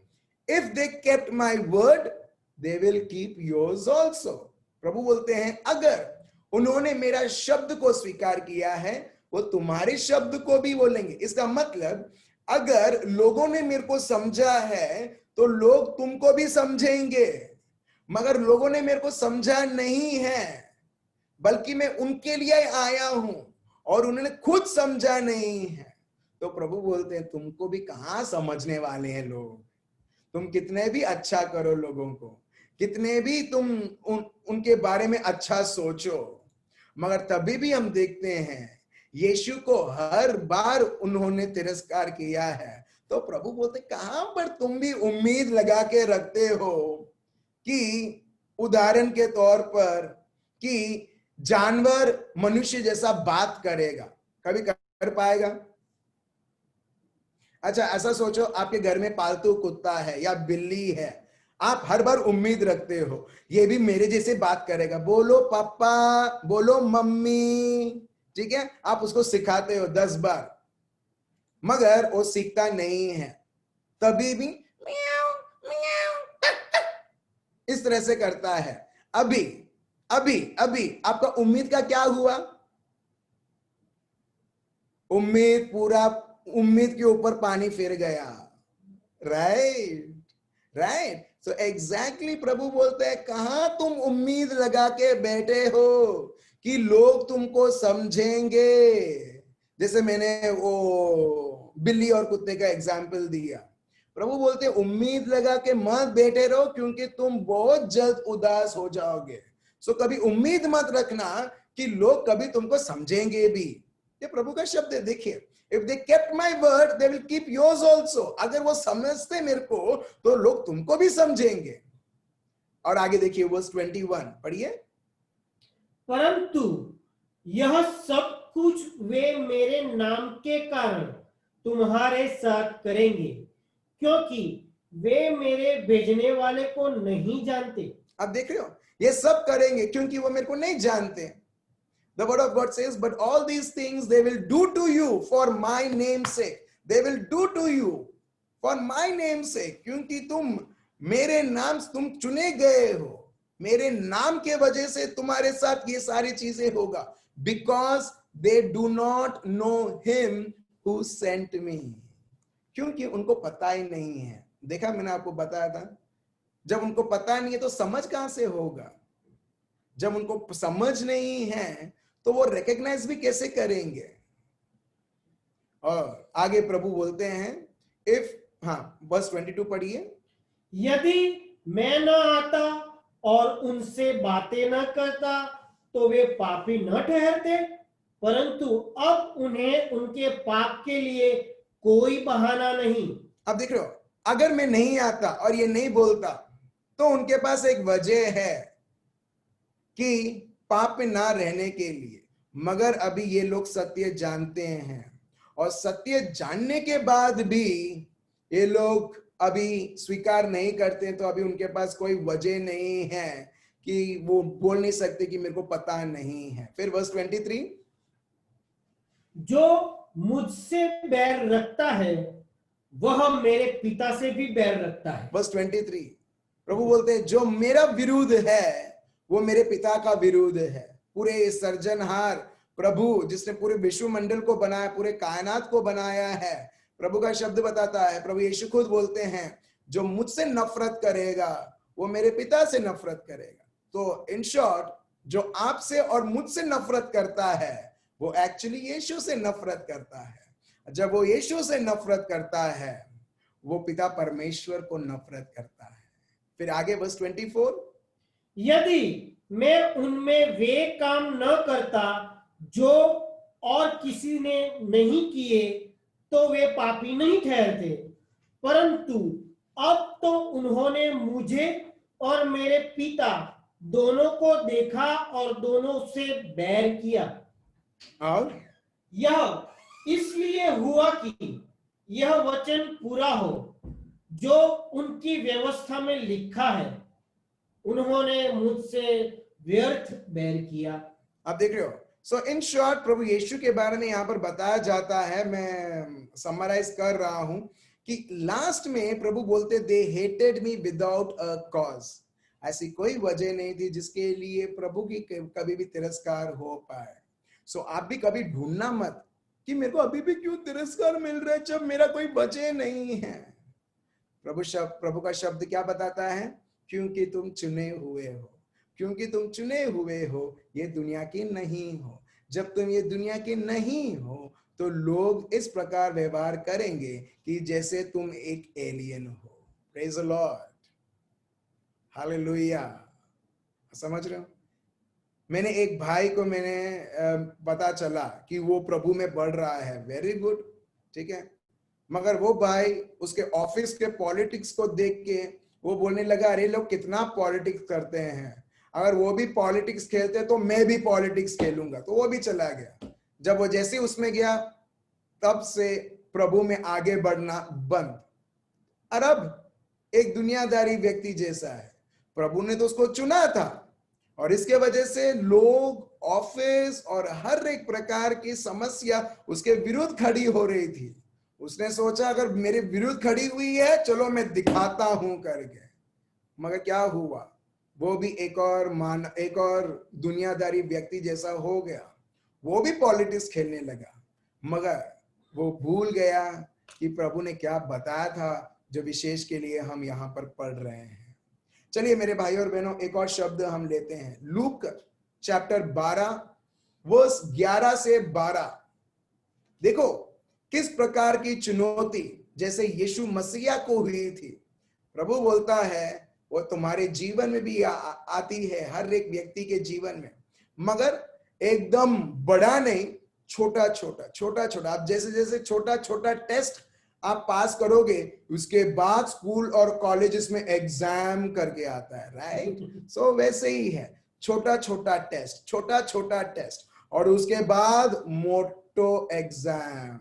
if they kept my word they will keep yours also. प्रभु बोलते हैं अगर उन्होंने मेरा शब्द को स्वीकार किया है वो तुम्हारे शब्द को भी बोलेंगे। इसका मतलब अगर लोगों ने मेरे को समझा है तो लोग तुमको भी समझेंगे, मगर लोगों ने मेरे को समझा नहीं है, बल्कि मैं उनके लिए आया हूं और उन्होंने खुद समझा नहीं है, तो प्रभु बोलते हैं तुमको भी कहां समझने वाले हैं लोग। तुम कितने भी अच्छा करो लोगों को, कितने भी तुम उनके बारे में अच्छा सोचो, मगर तभी भी हम देखते हैं यीशु को हर बार उन्होंने तिरस्कार किया है। तो प्रभु बोलते कहां पर तुम भी उम्मीद लगा के रखते हो कि उदाहरण के तौर पर कि जानवर मनुष्य जैसा बात करेगा, कभी कर पाएगा? अच्छा ऐसा सोचो, आपके घर में पालतू कुत्ता है या बिल्ली है, आप हर बार उम्मीद रखते हो ये भी मेरे जैसे बात करेगा, बोलो पापा, बोलो मम्मी, ठीक है, आप उसको सिखाते हो 10 बार, मगर वो सीखता नहीं है, तभी भी म्याऊ म्याऊ इस तरह से करता है। अभी अभी अभी आपका उम्मीद का क्या हुआ? उम्मीद पूरा उम्मीद के ऊपर पानी फिर गया। Right right. सो एग्जैक्टली प्रभु बोलते हैं कहां तुम उम्मीद लगा के बैठे हो कि लोग तुमको समझेंगे। जैसे मैंने वो बिल्ली और कुत्ते का एग्जाम्पल दिया, प्रभु बोलते उम्मीद लगा के मत बैठे रहो क्योंकि तुम बहुत जल्द उदास हो जाओगे। सो कभी उम्मीद मत रखना कि लोग कभी तुमको समझेंगे भी। ये प्रभु का शब्द है। देखिए, if they kept my word they will keep yours also. अगर वो समझते मेरे को तो लोग तुमको भी समझेंगे। और आगे देखिए वर्स 21 पढ़िए। परंतु यह सब कुछ वे मेरे नाम के कारण तुम्हारे साथ करेंगे, क्योंकि वे मेरे भेजने वाले को नहीं जानते। अब देख रहे हो, ये सब करेंगे क्योंकि वो मेरे को नहीं जानते। The word of God says, but all these things they will do to you for my name's sake. They will do to you for my name's sake. क्योंकि तुम मेरे नाम, तुम चुने गए हो, मेरे नाम के वजह से तुम्हारे साथ ये सारी चीजें होगा। Because they do not know him who sent me. क्योंकि उनको पता ही नहीं है। देखा, मैंने आपको बताया था, जब उनको पता नहीं है तो समझ कहां से होगा? जब उनको समझ नहीं है तो वो रिकॉग्नाइज भी कैसे करेंगे? और आगे प्रभु बोलते हैं इफ बस 22 पढ़िए। यदि मैं न आता और उनसे बातें न करता तो वे पापी न ठहरते, परंतु अब उन्हें उनके पाप के लिए कोई बहाना नहीं। अब देख रहे हो, अगर मैं नहीं आता और ये नहीं बोलता तो उनके पास एक वजह है कि पाप में ना रहने के लिए, मगर अभी ये लोग सत्य जानते हैं और सत्य जानने के बाद भी ये लोग अभी स्वीकार नहीं करते, तो अभी उनके पास कोई वजह नहीं है कि वो बोल नहीं सकते कि मेरे को पता नहीं है। फिर वर्स 23, जो मुझसे बैर रखता है वह मेरे पिता से भी बैर रखता है। वर्स 23 प्रभु बोलते हैं जो मेरा विरोध है वो मेरे पिता का विरोध है। पूरे सर्जनहार प्रभु जिसने पूरे विश्व मंडल को बनाया, पूरे कायनात को बनाया है, प्रभु का शब्द बताता है, प्रभु यीशु खुद बोलते हैं जो मुझसे नफरत करेगा वो मेरे पिता से नफरत करेगा। तो इन शॉर्ट, जो आपसे और मुझसे नफरत करता है वो एक्चुअली यीशु से नफरत करता है। जब वो यीशु से नफरत करता है वो पिता परमेश्वर को नफरत करता है। फिर आगे वर्स 24, यदि मैं उनमें वे काम न करता जो और किसी ने नहीं किए तो वे पापी नहीं ठहरते, परंतु अब तो उन्होंने मुझे और मेरे पिता दोनों को देखा और दोनों से बैर किया। और यह इसलिए हुआ कि यह वचन पूरा हो जो उनकी व्यवस्था में लिखा है, उन्होंने मुझसे व्यर्थ बैर किया। आप देख रहे हो। सो इन शॉर्ट प्रभु यीशु के बारे में यहाँ पर बताया जाता है, मैं समराइज कर रहा हूं कि लास्ट में प्रभु बोलते they hated me without a cause. ऐसी कोई वजह नहीं थी जिसके लिए प्रभु की कभी भी तिरस्कार हो पाए। सो आप भी कभी ढूंढना मत कि मेरे को अभी भी क्यों तिरस्कार मिल रहा है जब मेरा कोई बचे नहीं है। प्रभु का शब्द क्या बताता है? क्योंकि तुम चुने हुए हो, क्योंकि तुम चुने हुए हो, ये दुनिया के नहीं हो। जब तुम ये दुनिया के नहीं हो तो लोग इस प्रकार व्यवहार करेंगे कि जैसे तुम एक एलियन हो। Praise the Lord, hallelujah. समझ रहे हो? मैंने एक भाई को पता चला कि वो प्रभु में बढ़ रहा है, वेरी गुड, ठीक है, मगर वो भाई उसके ऑफिस के पॉलिटिक्स को देख के वो बोलने लगा, अरे लोग कितना पॉलिटिक्स करते हैं, अगर वो भी पॉलिटिक्स खेलते तो मैं भी पॉलिटिक्स खेलूंगा। तो वो भी चला गया। जब वो जैसे उसमें गया तब से प्रभु में आगे बढ़ना बंद। और अब एक दुनियादारी व्यक्ति जैसा है। प्रभु ने तो उसको चुना था और इसके वजह से लोग, ऑफिस और हर एक प्रकार की समस्या उसके विरुद्ध खड़ी हो रही थी। उसने सोचा अगर मेरे विरुद्ध खड़ी हुई है, चलो मैं दिखाता हूं करके। मगर क्या हुआ? वो भी एक और दुनियादारी व्यक्ति जैसा हो गया। वो भी पॉलिटिक्स खेलने लगा, मगर वो भूल गया कि प्रभु ने क्या बताया था, जो विशेष के लिए हम यहाँ पर पढ़ रहे हैं। चलिए मेरे भाई और बहनों, एक और शब्द हम लेते हैं, लूक चैप्टर 12 वर्स 11 से 12। देखो किस प्रकार की चुनौती जैसे यीशु मसीहा को हुई थी। प्रभु बोलता है वो तुम्हारे जीवन में भी आती है, हर एक व्यक्ति के जीवन में, मगर एकदम बड़ा नहीं, छोटा छोटा। आप जैसे जैसे छोटा छोटा टेस्ट आप पास करोगे, उसके बाद स्कूल और कॉलेजेस में एग्जाम करके आता है, राइट? सो वैसे ही है, छोटा छोटा टेस्ट और उसके बाद मोटो एग्जाम।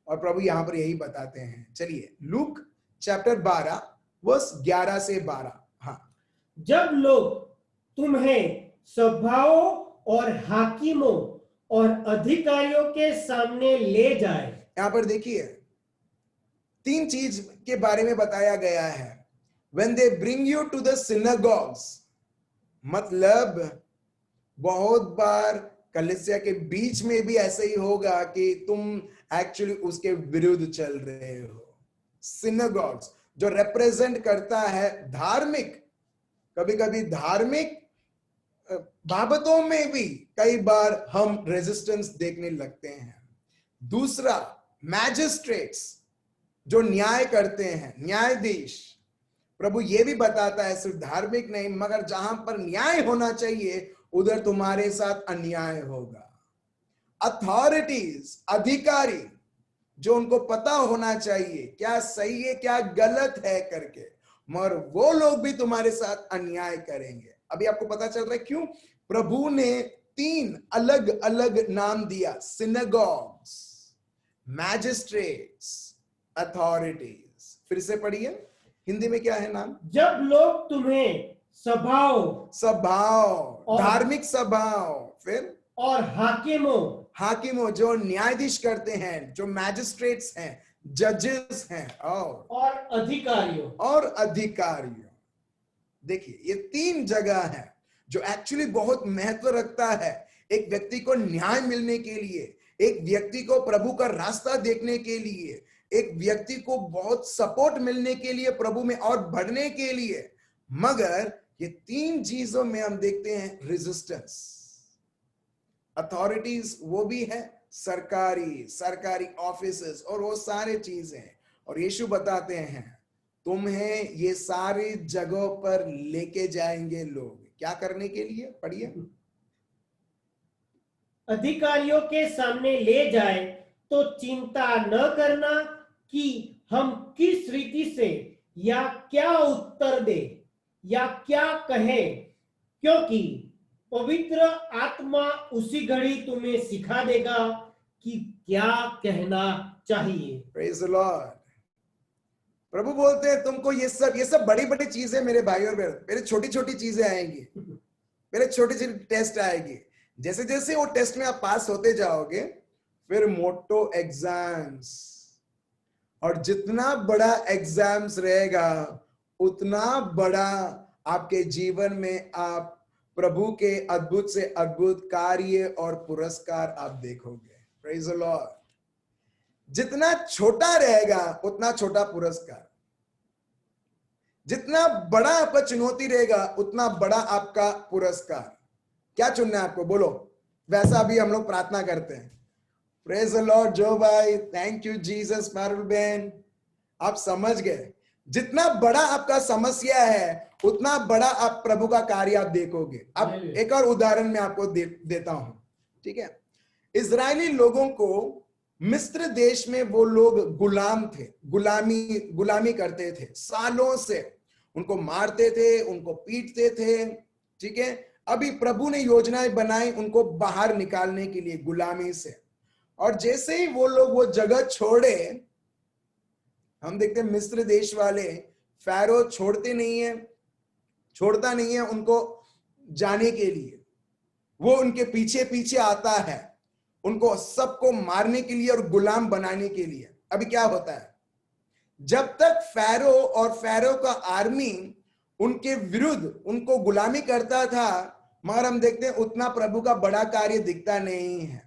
और प्रभु यहां पर यही बताते हैं। चलिए लूक चैप्टर 12 वर्स 11 से 12। हाँ, जब लोग तुम्हें सभाओं और हाकिमों और अधिकारियों के सामने ले जाए। यहां पर देखिए 3 चीज के बारे में बताया गया है। When they bring you to the synagogues, मतलब बहुत बार कलीसिया के बीच में भी ऐसा ही होगा कि तुम एक्चुअली उसके विरुद्ध चल रहे हो। सिनेगॉग्स जो रिप्रेजेंट करता है धार्मिक, कभी कभी धार्मिक बाबतों में भी कई बार हम रेजिस्टेंस देखने लगते हैं। दूसरा, मैजिस्ट्रेट्स जो न्याय करते हैं, न्यायाधीश। प्रभु ये भी बताता है सिर्फ धार्मिक नहीं, मगर जहां पर न्याय होना चाहिए उधर तुम्हारे साथ अन्याय होगा। अथॉरिटीज, अधिकारी, जो उनको पता होना चाहिए क्या सही है क्या गलत है करके, मगर वो लोग भी तुम्हारे साथ अन्याय करेंगे। अभी आपको पता चल रहा है क्यों? प्रभु ने 3 अलग अलग नाम दिया, सिनेगॉग्स, मैजिस्ट्रेट्स, अथॉरिटीज। फिर से पढ़िए, हिंदी में क्या है नाम? जब लोग तुम्हें सभाओं, धार्मिक सभाओं, फिर और हाकिमों जो न्यायाधीश करते हैं, जो मैजिस्ट्रेट्स हैं, जजेस हैं, और अधिकारियों। देखिए ये 3 जगह है जो एक्चुअली बहुत महत्व रखता है एक व्यक्ति को न्याय मिलने के लिए, एक व्यक्ति को प्रभु का रास्ता देखने के लिए, एक व्यक्ति को बहुत सपोर्ट मिलने के लिए, प्रभु में और बढ़ने के लिए। मगर ये 3 चीजों में हम देखते हैं रेजिस्टेंस। अथॉरिटीज वो भी है, सरकारी ऑफिसेस और वो सारे चीजें। और यीशु बताते हैं तुम्हें ये सारी जगहों पर लेके जाएंगे लोग, क्या करने के लिए? पढ़िए, अधिकारियों के सामने ले जाए तो चिंता न करना कि हम किस रीति से या क्या उत्तर दे या क्या कहें, क्योंकि पवित्र आत्मा उसी घड़ी तुम्हें सिखा देगा कि क्या कहना चाहिए। Praise the Lord. प्रभु बोलते हैं तुमको ये सब बड़ी बड़ी चीजें मेरे भाई और बहन, मेरे छोटी छोटी चीजें आएंगी, मेरे छोटी छोटी टेस्ट आएगी। जैसे जैसे वो टेस्ट में आप पास होते जाओगे, फिर मोटो एग्जाम्स, और जितना बड़ा एग्जाम्स रहेगा उतना बड़ा आपके जीवन में आप प्रभु के अद्भुत से अद्भुत कार्य और पुरस्कार आप देखोगे। Praise the Lord. जितना छोटा रहेगा उतना छोटा पुरस्कार, जितना बड़ा आपका चुनौती रहेगा उतना बड़ा आपका पुरस्कार। क्या चुनना है आपको, बोलो। वैसा अभी हम लोग प्रार्थना करते हैं। प्रेज द लॉर्ड जो भाई, थैंक यू जीसस। पारुल बहन, आप समझ गए, जितना बड़ा आपका समस्या है उतना बड़ा आप प्रभु का कार्य आप देखोगे। अब एक और उदाहरण मैं आपको देता हूं, ठीक है। इजरायली लोगों को मिस्र देश में वो लोग गुलाम थे, गुलामी करते थे सालों से, उनको मारते थे, उनको पीटते थे, ठीक है। अभी प्रभु ने योजनाएं बनाई उनको बाहर निकालने के लिए गुलामी से, और जैसे ही वो लोग वो जगह छोड़े, हम देखते हैं मिस्र देश वाले, फैरो छोड़ता नहीं है उनको जाने के लिए, वो उनके पीछे पीछे आता है, उनको सबको मारने के लिए और गुलाम बनाने के लिए। अभी क्या होता है, जब तक फैरो और फैरो का आर्मी उनके विरुद्ध उनको गुलामी करता था, मगर हम देखते हैं उतना प्रभु का बड़ा कार्य दिखता नहीं है।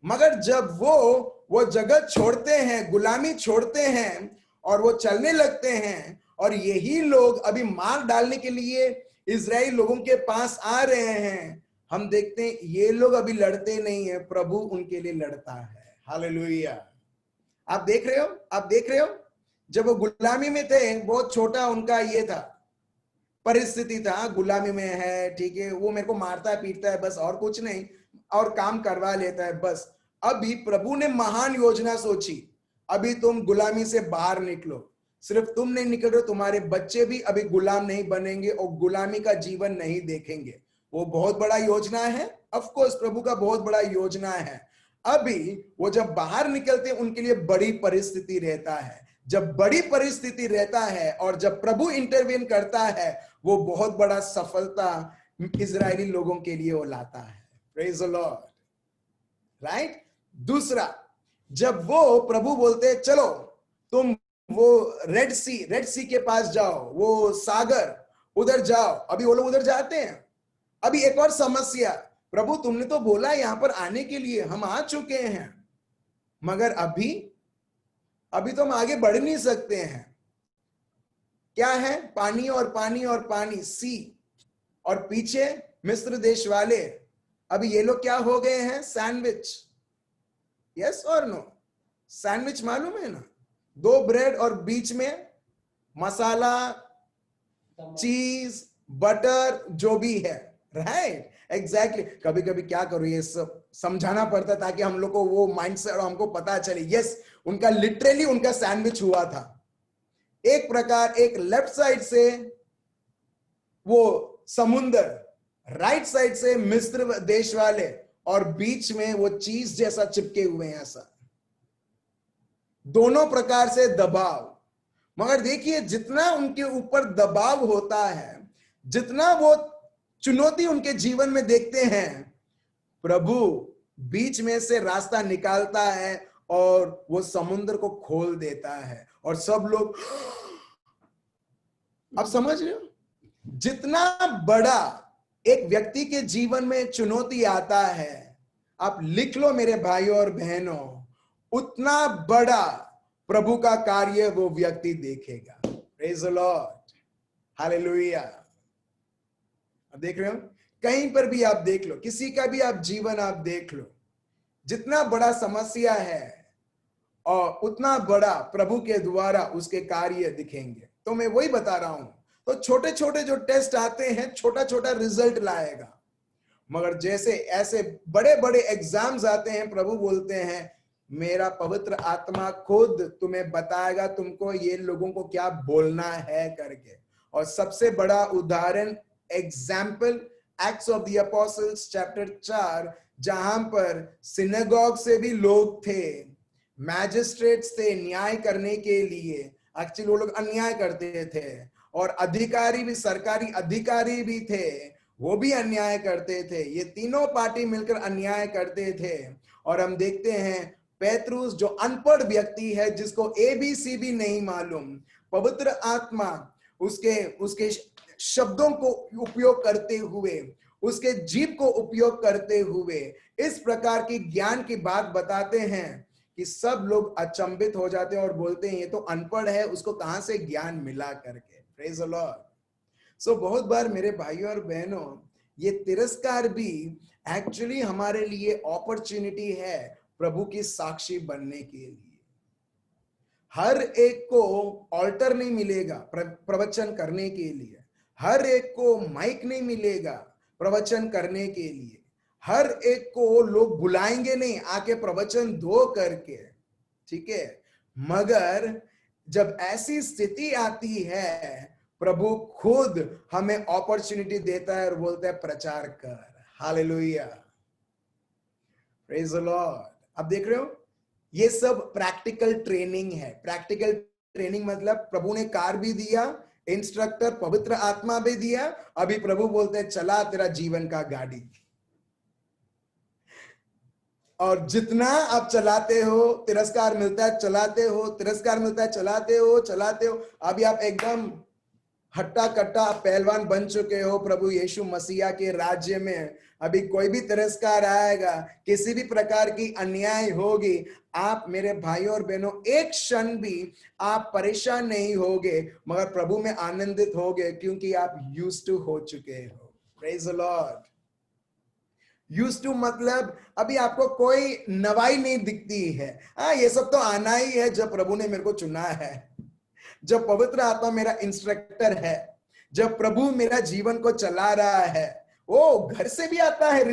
मगर जब वो जगह छोड़ते हैं, गुलामी छोड़ते हैं और वो चलने लगते हैं, और यही लोग अभी मार डालने के लिए इजराइल लोगों के पास आ रहे हैं, हम देखते हैं ये लोग अभी लड़ते नहीं है, प्रभु उनके लिए लड़ता है। हालेलुया। आप देख रहे हो, जब वो गुलामी में थे, बहुत छोटा उनका ये था, परिस्थिति था, गुलामी में है, ठीक है, वो मेरे को मारता है पीटता है बस, और कुछ नहीं, और काम करवा लेता है बस। अभी प्रभु ने महान योजना सोची, अभी तुम गुलामी से बाहर निकलो। सिर्फ तुम नहीं निकल रहे, तुम्हारे बच्चे भी अभी गुलाम नहीं बनेंगे और गुलामी का जीवन नहीं देखेंगे। वो बहुत बड़ा योजना है, ऑफ कोर्स प्रभु का बहुत बड़ा योजना है। अभी वो जब बाहर निकलते हैं उनके लिए बड़ी परिस्थिति रहता है। जब बड़ी परिस्थिति रहता है और जब प्रभु इंटरवेन करता है, वो बहुत बड़ा सफलता इजरायली लोगों के लिए वो लाता है। Praise the Lord, right. दूसरा, जब वो प्रभु बोलते हैं चलो तुम वो रेड सी के पास जाओ, वो सागर उधर जाओ, अभी वो लोग उधर जाते हैं। अभी एक और समस्या, प्रभु तुमने तो बोला यहां पर आने के लिए, हम आ चुके हैं, मगर अभी तो हम आगे बढ़ नहीं सकते हैं। क्या है, पानी और पानी और पानी, सी, और पीछे मिस्र देश वाले। अभी ये लोग क्या हो गए हैं, सैंडविच। यस और नो, सैंडविच मालूम है ना, 2 ब्रेड और बीच में मसाला, चीज, बटर, जो भी है, राइट, एग्जैक्टली। कभी कभी क्या करो, ये सब समझाना पड़ता ताकि हम लोग को वो माइंडसेट हमको पता चले। यस, उनका लिटरली उनका सैंडविच हुआ था। एक प्रकार, एक लेफ्ट साइड से वो समुंदर, राइट साइड से मिस्र देश वाले, और बीच में वो चीज जैसा चिपके हुए हैं, ऐसा दोनों प्रकार से दबाव। मगर देखिए, जितना उनके ऊपर दबाव होता है, जितना वो चुनौती उनके जीवन में देखते हैं, प्रभु बीच में से रास्ता निकालता है और वो समुद्र को खोल देता है, और सब लोग, आप समझ रहे हो, जितना बड़ा एक व्यक्ति के जीवन में चुनौती आता है, आप लिख लो मेरे भाइयों और बहनों, उतना बड़ा प्रभु का कार्य वो व्यक्ति देखेगा। Praise the Lord, hallelujah. अब देख रहे हो, कहीं पर भी आप देख लो, किसी का भी आप जीवन आप देख लो, जितना बड़ा समस्या है और उतना बड़ा प्रभु के द्वारा उसके कार्य दिखेंगे। तो मैं वही बता रहा हूं, तो छोटे छोटे जो टेस्ट आते हैं, छोटा छोटा रिजल्ट लाएगा, मगर जैसे ऐसे बड़े बड़े एग्जाम्स आते हैं, प्रभु बोलते हैं मेरा पवित्र आत्मा खुद तुम्हें बताएगा तुमको ये लोगों को क्या बोलना है करके। और सबसे बड़ा उदाहरण, example, acts of the Apostles chapter 4, जहां पर सिनेगॉग से भी लोग थे, मैजिस्ट्रेट्स थे न्याय करने के लिए। एक्चुअली वो लोग अन्याय करते थे, और अधिकारी भी, सरकारी अधिकारी भी थे, वो भी अन्याय करते थे। ये तीनों पार्टी मिलकर अन्याय करते थे। और हम देखते हैं पेत्रुस, जो अनपढ़ व्यक्ति है, जिसको ABC भी नहीं मालूम, पवित्र आत्मा उसके शब्दों को उपयोग करते हुए उसके जीभ को उपयोग करते हुए इस प्रकार की ज्ञान की बात बताते हैं कि सब लोग अचंभित हो जाते हैं और बोलते हैं ये तो अनपढ़ है, उसको कहां से ज्ञान मिला करके। Praise the Lord. सो बहुत बार मेरे भाइयों और बहनों, ये तिरस्कार भी एक्चुअली हमारे लिए अपॉर्चुनिटी है प्रभु की साक्षी बनने के लिए। हर एक को ऑल्टर नहीं मिलेगा प्रवचन करने के लिए, हर एक को माइक नहीं मिलेगा प्रवचन करने के लिए, हर एक को लोग बुलाएंगे नहीं आके प्रवचन दो करके, ठीक है। मगर जब ऐसी स्थिति आती है, प्रभु खुद हमें अपॉर्चुनिटी देता है और बोलता है प्रचार कर। Hallelujah, praise the Lord. आप देख रहे हो, ये सब प्रैक्टिकल ट्रेनिंग है। प्रैक्टिकल ट्रेनिंग मतलब प्रभु ने कार भी दिया, इंस्ट्रक्टर पवित्र आत्मा भी दिया, अभी प्रभु बोलते हैं चला तेरा जीवन का गाड़ी। और जितना आप चलाते हो तिरस्कार मिलता है, चलाते हो तिरस्कार मिलता है, चलाते हो। अभी आप एकदम हट्टा कट्टा पहलवान बन चुके हो प्रभु यीशु मसीहा के राज्य में। अभी कोई भी तिरस्कार आएगा, किसी भी प्रकार की अन्याय होगी, आप मेरे भाइयों और बहनों एक क्षण भी आप परेशान नहीं होगे, मगर प्रभु में आनंदित होगे, क्योंकि आप यूज्ड टू हो चुके हो। Praise the lord. Used to मतलब अभी आपको कोई नवाई नहीं दिखती है। ये सब तो आना ही है जब प्रभु ने मेरे को चुना है, जब पवित्र आत्मा मेरा इंस्ट्रक्टर है, जब प्रभु मेरा जीवन को चला रहा है। वो घर से भी आता है,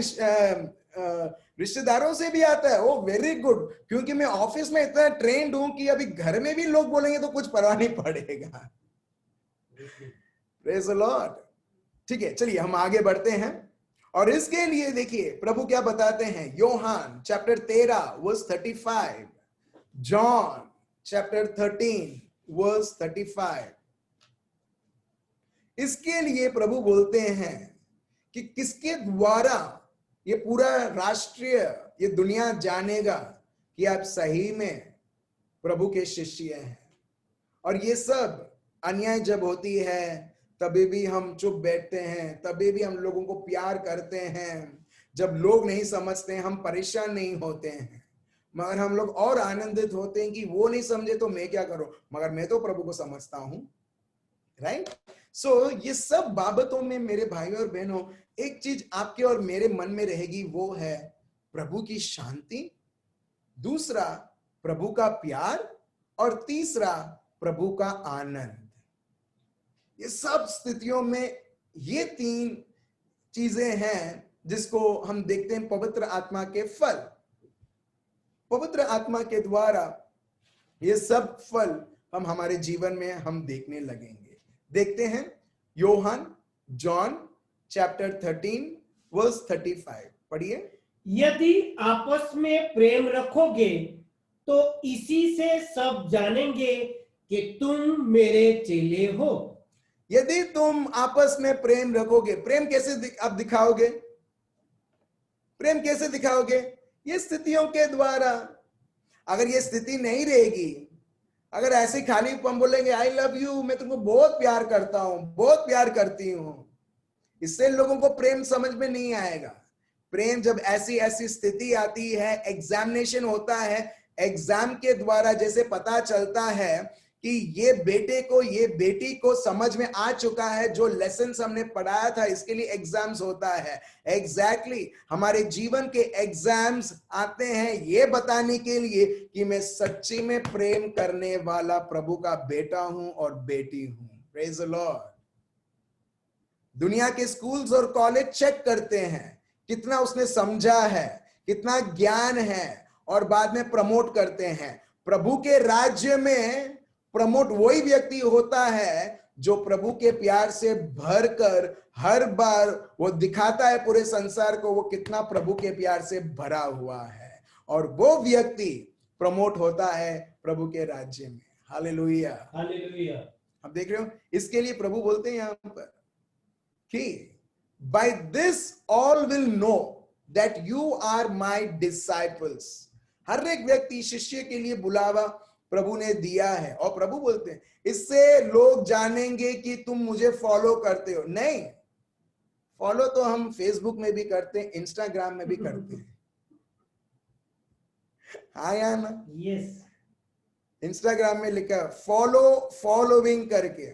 रिश्तेदारों से भी आता है, वो वेरी गुड, क्योंकि मैं ऑफिस में इतना ट्रेंड हूं कि अभी घर में भी लोग बोलेंगे तो कुछ परवाह नहीं पड़ेगा। Praise the Lord. ठीक है, चलिए हम आगे बढ़ते हैं। और इसके लिए देखिए प्रभु क्या बताते हैं, Yohan chapter 13 verse 35, John chapter 13 verse 35। इसके लिए प्रभु बोलते हैं कि किसके द्वारा ये पूरा राष्ट्रीय, ये दुनिया जानेगा कि आप सही में प्रभु के शिष्य हैं। और ये सब अन्याय जब होती है तभी भी हम चुप बैठते हैं, तभी भी हम लोगों को प्यार करते हैं। जब लोग नहीं समझते हम परेशान नहीं होते हैं, मगर हम लोग और आनंदित होते हैं कि वो नहीं समझे तो मैं क्या करूं, मगर मैं तो प्रभु को समझता हूं। राइट। सो ये सब बाबतों में मेरे भाइयों और बहनों एक चीज आपके और मेरे मन में रहेगी, वो है प्रभु की शांति, दूसरा प्रभु का प्यार, और तीसरा प्रभु का आनंद। ये सब स्थितियों में ये तीन चीजें हैं जिसको हम देखते हैं पवित्र आत्मा के फल। पवित्र आत्मा के द्वारा ये सब फल हम हमारे जीवन में हम देखने लगेंगे। देखते हैं योहान जॉन चैप्टर 13 वर्स 35, पढ़िए। यदि आपस में प्रेम रखोगे तो इसी से सब जानेंगे कि तुम मेरे चेले हो। यदि तुम आपस में प्रेम रखोगे, प्रेम कैसे आप दिखाओगे? प्रेम कैसे दिखाओगे? ये स्थितियों के द्वारा। अगर ये स्थिति नहीं रहेगी, अगर ऐसे खाली हम बोलेंगे आई लव यू, मैं तुमको बहुत प्यार करता हूं, बहुत प्यार करती हूं, इससे लोगों को प्रेम समझ में नहीं आएगा। प्रेम जब ऐसी ऐसी स्थिति आती है, एग्जामिनेशन होता है, एग्जाम के द्वारा जैसे पता चलता है कि ये बेटे को, ये बेटी को समझ में आ चुका है, जो लेसन हमने पढ़ाया था, इसके लिए एग्जाम्स होता है। एग्जैक्टली हमारे जीवन के एग्जाम्स आते हैं ये बताने के लिए कि मैं सच्ची में प्रेम करने वाला प्रभु का बेटा हूं और बेटी हूं। Praise the Lord. दुनिया के स्कूल्स और कॉलेज चेक करते हैं कितना उसने समझा है, कितना ज्ञान है, और बाद में प्रमोट करते हैं। प्रभु के राज्य में प्रमोट वही व्यक्ति होता है जो प्रभु के प्यार से भरकर हर बार वो दिखाता है पूरे संसार को वो कितना प्रभु के प्यार से भरा हुआ है, और वो व्यक्ति प्रमोट होता है प्रभु के राज्य में। Hallelujah, hallelujah. आप देख रहे हो, इसके लिए प्रभु बोलते हैं यहां पर कि by this all will know that you are my disciples। हर एक व्यक्ति शिष्य के लिए बुलावा प्रभु ने दिया है, और प्रभु बोलते हैं इससे लोग जानेंगे कि तुम मुझे फॉलो करते हो। नहीं, फॉलो तो हम फेसबुक में भी करते हैं, इंस्टाग्राम में भी करते हैं। हाँ या ना? यस। इंस्टाग्राम में लिखा है फॉलोइंग करके।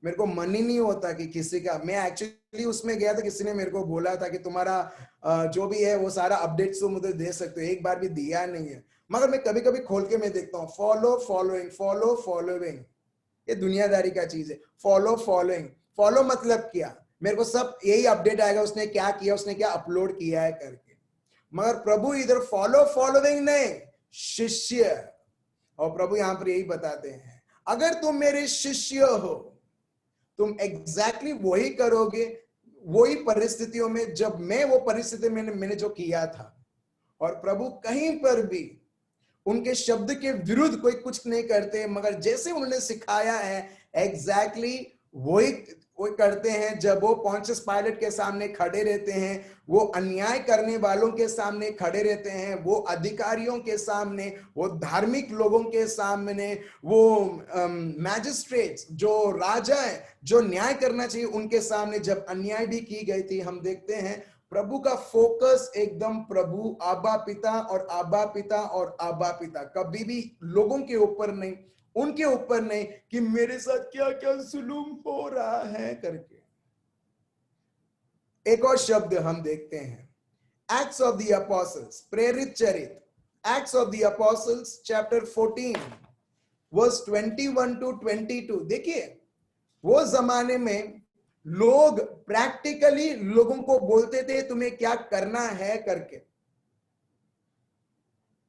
मेरे को मन ही नहीं होता कि किसी का, मैं एक्चुअली उसमें गया था, किसी ने मेरे को बोला था कि तुम्हारा जो भी है वो सारा अपडेट्स तो मुझे दे सकते हो, एक बार भी दिया नहीं है। मगर मैं कभी कभी खोल के मैं देखता हूँ फॉलोइंग, ये दुनियादारी का चीज है। फॉलोइंग, फॉलो मतलब क्या? मेरे को सब यही अपडेट आएगा, उसने क्या किया, उसने क्या अपलोड किया है करके। मगर प्रभु इधर फॉलोइंग नहीं, शिष्य। और प्रभु यहां पर यही बताते हैं, अगर तुम मेरे शिष्य हो, तुम एग्जैक्टली वही करोगे, वही परिस्थितियों में, जब मैं वो परिस्थिति में मैंने जो किया था। और प्रभु कहीं पर भी उनके शब्द के विरुद्ध कोई कुछ नहीं करते, मगर जैसे उन्होंने सिखाया है एग्जैक्टली वही वो करते हैं। जब वो पोंटियस पायलट के सामने खड़े रहते हैं, वो अन्याय करने वालों के सामने खड़े रहते हैं, वो अधिकारियों के सामने, वो धार्मिक लोगों के सामने, वो मैजिस्ट्रेट्स जो राजा है, जो न्याय करना चाहिए, उनके सामने जब अन्याय भी की गई थी, हम देखते हैं प्रभु का फोकस एकदम प्रभु आबा पिता और आबा पिता और आबा पिता, कभी भी लोगों के ऊपर नहीं, उनके ऊपर नहीं कि मेरे साथ क्या क्या जुल्म हो रहा है करके। एक और शब्द हम देखते हैं, एक्ट्स ऑफ द अपोस्टल्स, प्रेरित चरित, Acts of the Apostles chapter 14 verse 21 to 22। देखिए, वो जमाने में लोग प्रैक्टिकली लोगों को बोलते थे तुम्हें क्या करना है करके।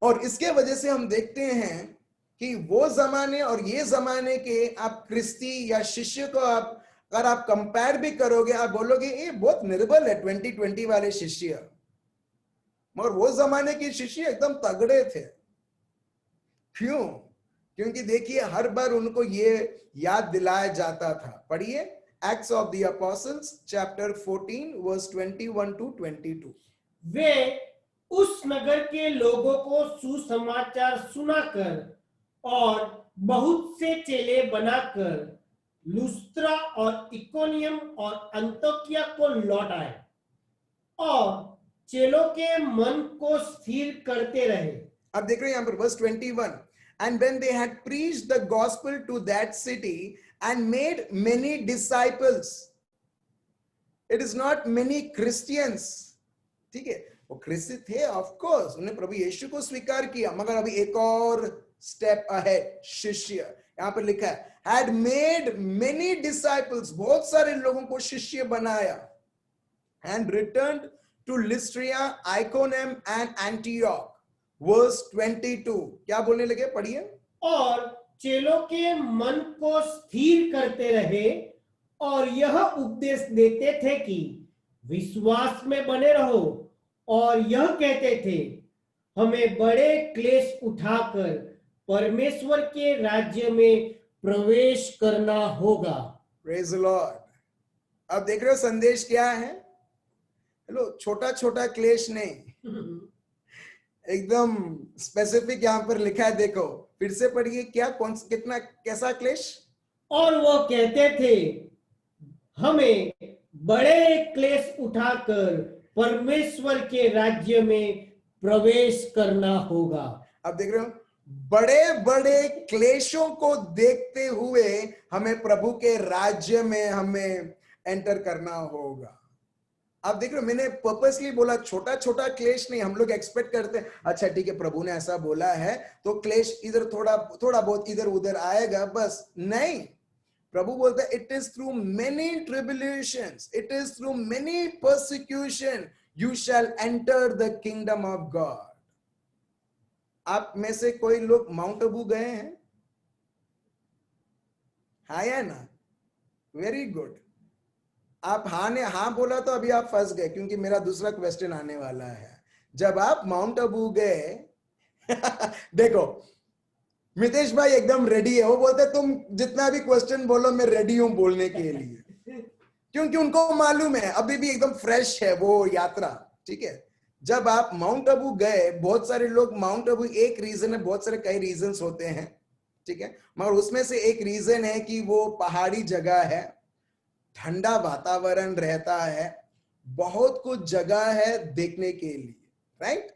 और इसके वजह से हम देखते हैं कि वो जमाने और ये जमाने के आप क्रिस्ती या शिष्य को आप अगर आप कंपेयर भी करोगे, आप बोलोगे ये बहुत निर्बल है 2020 वाले शिष्य। मगर वो जमाने के शिष्य एकदम तगड़े थे। क्यों? क्योंकि देखिए, हर बार उनको ये याद दिलाया जाता था। पढ़िए Acts of the Apostles chapter 14 verse 21 to 22। वे उस नगर के लोगों को सुसमाचार सुनाकर और बहुत से चेले बनाकर लुस्त्रा और इकोनियम और अंतोकिया को लौट आए और चेलों के मन को स्थिर करते रहे। अब देख रहे हैं यहां पर verse 21, and when they had preached the gospel to that city and made many disciples, it is not many Christians, ठीक है, वो क्रिस्ती थे ऑफ कोर्स, उन्हें प्रभु यीशु को स्वीकार किया, मगर अभी एक और स्टेप अहेड, शिष्य। यहां पर लिखा है had made many disciples, बहुत सारे लोगों को शिष्य बनाया, and returned to Lystra, Iconium and Antioch। Verse 22 क्या बोलने लगे? पढ़िए। और चेलों के मन को स्थिर करते रहे और यह उपदेश देते थे कि विश्वास में बने रहो, और यह कहते थे हमें बड़े क्लेश उठाकर परमेश्वर के राज्य में प्रवेश करना होगा। Praise the Lord. अब देख रहे हो संदेश क्या है? हेलो, छोटा छोटा क्लेश नहीं, एकदम स्पेसिफिक यहां पर लिखा है। देखो फिर से पढ़िए, क्या कौन कितना कैसा क्लेश? और वो कहते थे हमें बड़े क्लेश उठाकर परमेश्वर के राज्य में प्रवेश करना होगा। अब देख रहे हो, बड़े बड़े क्लेशों को देखते हुए हमें प्रभु के राज्य में हमें एंटर करना होगा। आप देख रहे हो, मैंने पर्पसली बोला छोटा छोटा क्लेश नहीं। हम लोग एक्सपेक्ट करते हैं अच्छा ठीक है प्रभु ने ऐसा बोला है तो क्लेश इधर थोड़ा थोड़ा बहुत इधर उधर आएगा, बस नहीं। प्रभु बोलता है it is through many tribulations, it is through many persecution you shall enter the kingdom of God. आप में से कोई लोग माउंट आबू गए हैं? हाँ या ना? Very good. आप हाँ बोला तो अभी आप फंस गए, क्योंकि मेरा दूसरा क्वेश्चन आने वाला है। जब आप माउंट आबू गए देखो मितेश भाई एकदम रेडी है, वो बोलते तुम जितना भी क्वेश्चन बोलो मैं रेडी हूं बोलने के लिए, क्योंकि उनको मालूम है अभी भी एकदम फ्रेश है वो यात्रा। ठीक है, जब आप माउंट आबू गए, बहुत सारे लोग माउंट आबू एक रीजन है, बहुत सारे कई रीजंस होते हैं, ठीक है, मगर उसमें से एक रीजन है कि वो पहाड़ी जगह है, ठंडा वातावरण रहता है, बहुत कुछ जगह है देखने के लिए, राइट?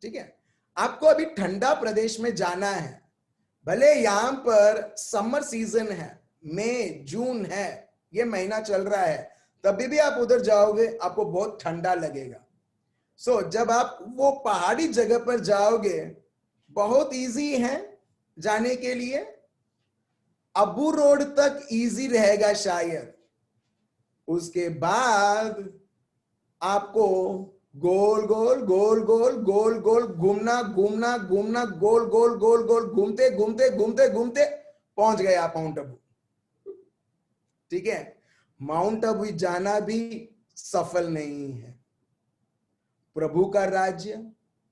ठीक है, आपको अभी ठंडा प्रदेश में जाना है, भले यहां पर समर सीजन है, मई जून है, ये महीना चल रहा है, तभी भी आप उधर जाओगे आपको बहुत ठंडा लगेगा। सो जब आप वो पहाड़ी जगह पर जाओगे, बहुत इजी है जाने के लिए, अबू रोड तक इजी रहेगा शायद, उसके बाद आपको गोल गोल गोल गोल गोल गोल घूमना घूमना घूमना, गोल गोल गोल गोल घूमते घूमते घूमते घूमते पहुंच गए आप माउंट आबू। ठीक है, माउंट आबू जाना भी सफल नहीं है। प्रभु का राज्य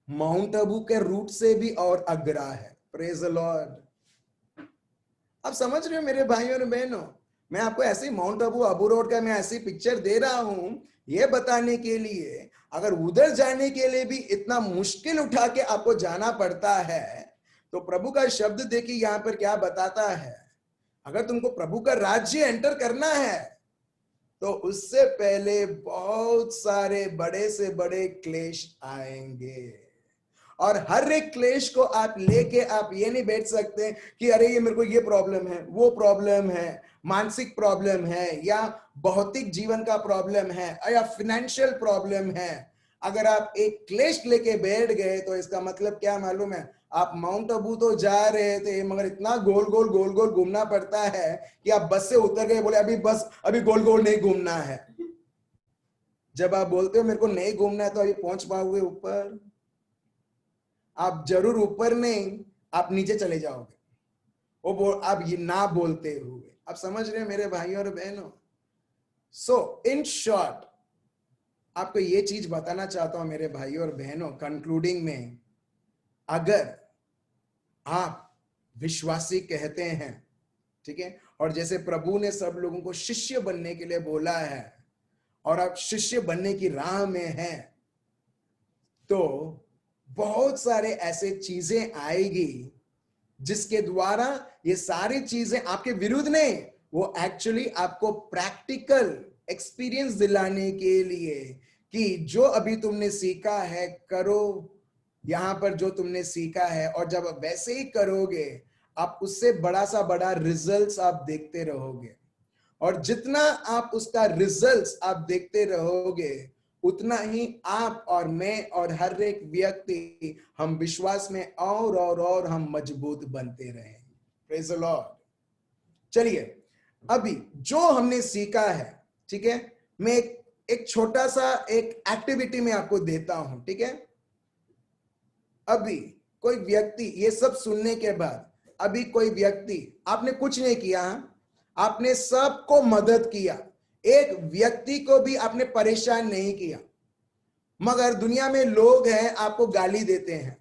माउंट आबू के रूट से भी और अग्रा है। Praise the Lord. आप समझ रहे हो मेरे भाइयों और बहनों, मैं आपको ऐसे माउंट आबू अबू रोड का मैं ऐसी पिक्चर दे रहा हूं, ये बताने के लिए अगर उधर जाने के लिए भी इतना मुश्किल उठा के आपको जाना पड़ता है, तो प्रभु का शब्द देखिए यहां पर क्या बताता है। अगर तुमको प्रभु का राज्य एंटर करना है, तो उससे पहले बहुत सारे बड़े से बड़े क्लेश आएंगे, और हर एक क्लेश को आप लेके आप ये नहीं बैठ सकते कि अरे ये मेरे को ये प्रॉब्लम है, वो प्रॉब्लम है, मानसिक प्रॉब्लम है, या भौतिक जीवन का प्रॉब्लम है, या फाइनेंशियल प्रॉब्लम है। अगर आप एक क्लेश लेके बैठ गए तो इसका मतलब क्या मालूम है, आप माउंट आबू तो जा रहे थे मगर इतना गोल गोल गोल गोल घूमना पड़ता है कि आप बस से उतर गए, बोले अभी बस अभी गोल गोल नहीं घूमना है। जब आप बोलते हो मेरे को नहीं घूमना है, तो अभी पहुंच पाओगे ऊपर? आप जरूर ऊपर नहीं, आप नीचे चले जाओगे, वो आप ये ना बोलते हुए। आप समझ रहे हैं मेरे भाइयों और बहनों? सो इन शॉर्ट आपको ये चीज बताना चाहता हूं मेरे भाइयों और बहनों, कंक्लूडिंग में, अगर आप विश्वासी कहते हैं, ठीक है, और जैसे प्रभु ने सब लोगों को शिष्य बनने के लिए बोला है, और आप शिष्य बनने की राह में हैं, तो बहुत सारे ऐसे चीजें आएगी जिसके द्वारा ये सारी चीजें आपके विरुद्ध नहीं, वो एक्चुअली आपको प्रैक्टिकल एक्सपीरियंस दिलाने के लिए कि जो अभी तुमने सीखा है करो, यहां पर जो तुमने सीखा है, और जब वैसे ही करोगे आप उससे बड़ा सा बड़ा रिजल्ट्स आप देखते रहोगे, और जितना आप उसका रिजल्ट्स आप देखते रहोगे, उतना ही आप और मैं और हर एक व्यक्ति हम विश्वास में और हम मजबूत बनते रहेंगे। Praise the Lord. चलिए अभी जो हमने सीखा है, ठीक है, मैं एक छोटा सा एक एक्टिविटी में आपको देता हूं, ठीक है। अभी कोई व्यक्ति ये सब सुनने के बाद, अभी कोई व्यक्ति, आपने कुछ नहीं किया, आपने सबको मदद किया, एक व्यक्ति को भी आपने परेशान नहीं किया, मगर दुनिया में लोग हैं आपको गाली देते हैं,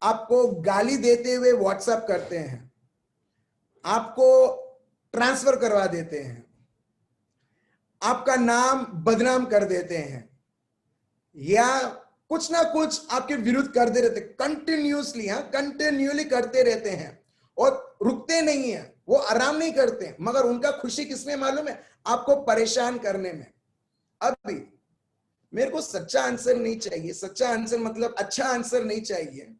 आपको गाली देते हुए व्हाट्सएप करते हैं, आपको ट्रांसफर करवा देते हैं, आपका नाम बदनाम कर देते हैं, या कुछ ना कुछ आपके विरुद्ध करते रहते, कंटिन्यूसली, कंटिन्यूली करते रहते हैं, और रुकते नहीं है, वो आराम नहीं करते, मगर उनका खुशी किसमें मालूम है? आपको परेशान करने में। अभी मेरे को सच्चा आंसर नहीं चाहिए, सच्चा आंसर मतलब अच्छा आंसर नहीं चाहिए,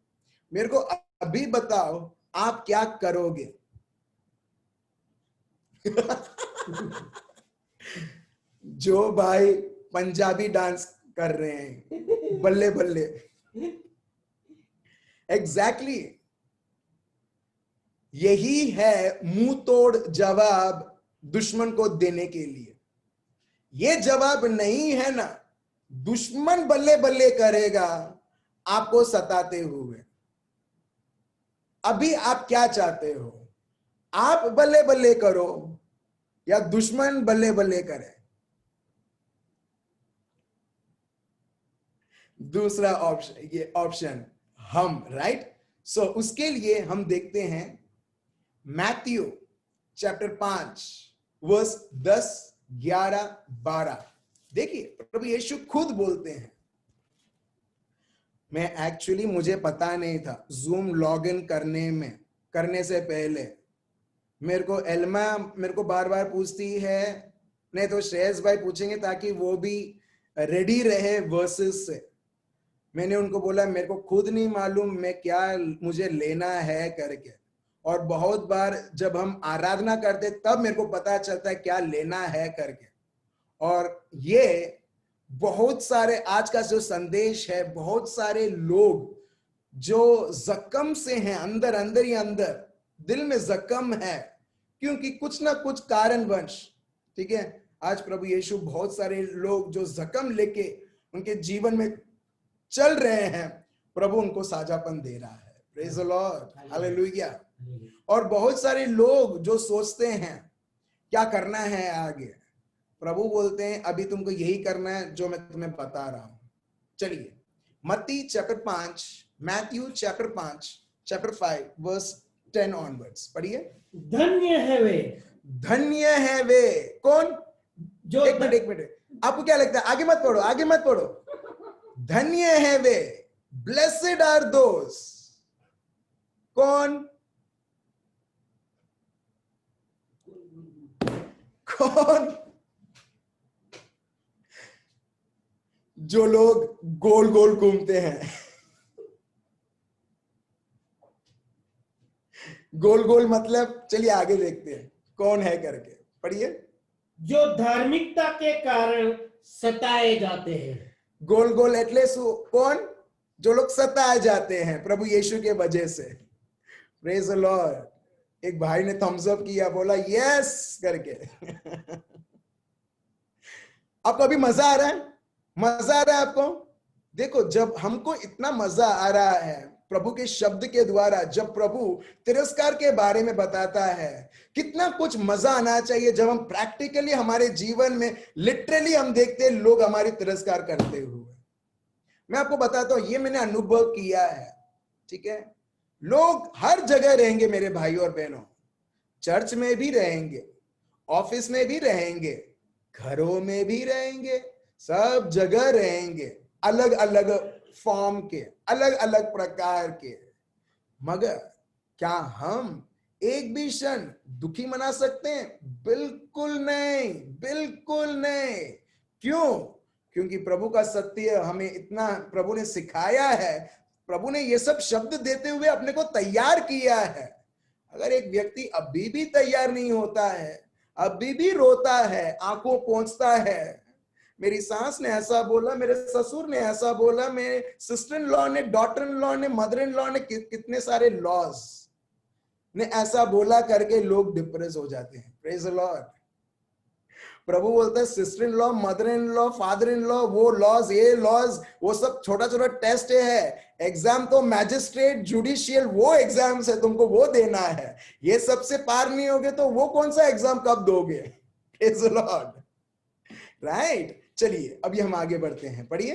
मेरे को अभी बताओ आप क्या करोगे? जो भाई पंजाबी डांस कर रहे हैं, बल्ले बल्ले, एग्जैक्टली यही है मुंह तोड़ जवाब दुश्मन को देने के लिए। ये जवाब नहीं है ना, दुश्मन बल्ले बल्ले करेगा आपको सताते हुए। अभी आप क्या चाहते हो? आप बल्ले बल्ले करो या दुश्मन बल्ले बल्ले करे? दूसरा ऑप्शन, ये ऑप्शन हम, राइट। सो उसके लिए हम देखते हैं मैथ्यू चैप्टर 5 वर्स 10, 11, 12। देखिए प्रभु यीशु खुद बोलते हैं। मैं एक्चुअली मुझे पता नहीं था, जूम लॉग इन करने से पहले मेरे को एल्मा मेरे को बार बार पूछती है नहीं तो श्रेयस भाई पूछेंगे ताकि वो भी रेडी रहे वर्सेस से। मैंने उनको बोला मेरे को खुद नहीं मालूम मैं क्या मुझे लेना है करके, और बहुत बार जब हम आराधना करते तब मेरे को पता चलता है क्या लेना है करके। और ये बहुत सारे आज का जो संदेश है, बहुत सारे लोग जो जख्म से हैं, अंदर अंदर ही अंदर दिल में जख्म है, क्योंकि कुछ ना कुछ कारणवश, ठीक है। आज प्रभु यीशु बहुत सारे लोग जो जख्म लेके उनके जीवन में चल रहे हैं, प्रभु उनको साझापन दे रहा है। Praise the Lord, hallelujah. और बहुत सारे लोग जो सोचते हैं क्या करना है आगे, प्रभु बोलते हैं अभी तुमको यही करना है जो मैं तुम्हें बता रहा हूं। चलिए Matti chapter 5, Matthew chapter 5 chapter 5 verse 10 onwards पढ़िए। धन्य है वे, धन्य है वे कौन? जो एक मिनट आपको क्या लगता है? आगे मत पढ़ो, आगे मत पढ़ो। धन्य है वे, ब्लेसेड आर दोस, कौन? कौन? जो लोग गोल गोल घूमते हैं। गोल गोल मतलब, चलिए आगे देखते हैं कौन है करके, पढ़िए। जो धार्मिकता के कारण सताए जाते हैं। गोल गोल एटले कौन? जो लोग सताए जाते हैं प्रभु यीशु के वजह से। Praise the Lord. एक भाई ने थम्स अप किया, बोला यस करके। आपको अभी मजा आ रहा है? मजा आ रहा है आपको? देखो, जब हमको इतना मजा आ रहा है प्रभु के शब्द के द्वारा, जब प्रभु तिरस्कार के बारे में बताता है, कितना कुछ मजा आना चाहिए जब हम प्रैक्टिकली हमारे जीवन में लिटरली हम देखते हैं लोग हमारी तिरस्कार करते हुए। मैं आपको बताता हूं, ये मैंने अनुभव किया है, ठीक है। लोग हर जगह रहेंगे मेरे भाई और बहनों, चर्च में भी रहेंगे, ऑफिस में भी रहेंगे, घरों में भी रहेंगे, सब जगह रहेंगे, अलग अलग फॉर्म के, अलग अलग प्रकार के। मगर क्या हम एक भी क्षण दुखी मना सकते हैं? बिल्कुल नहीं, बिल्कुल नहीं। क्यों? क्योंकि प्रभु का सत्य हमें इतना प्रभु ने सिखाया है, प्रभु ने ये सब शब्द देते हुए अपने को तैयार किया है। अगर एक व्यक्ति अभी भी तैयार नहीं होता है, अभी भी रोता है, आंखों पोंछता है, मेरी सास ने ऐसा बोला, मेरे ससुर ने ऐसा बोला, मेरे सिस्टर इन लॉ ने, डॉटर इन लॉ ने, मदर इन लॉ ने, कितने सारे लॉज ने ऐसा बोला करके लोग डिप्रेस हो जाते हैं। Praise the Lord. प्रभु बोलता है sister in law, mother in law, father in law, वो लॉज, ये लॉज, वो सब छोटा छोटा टेस्ट है। एग्जाम तो मैजिस्ट्रेट, जुडिशियल, वो एग्जाम्स है, तुमको वो देना है। ये सबसे पार नहीं होगे तो वो कौन सा एग्जाम कब दोगे? Praise the Lord, right. चलिए अभी हम आगे बढ़ते हैं, पढ़िए।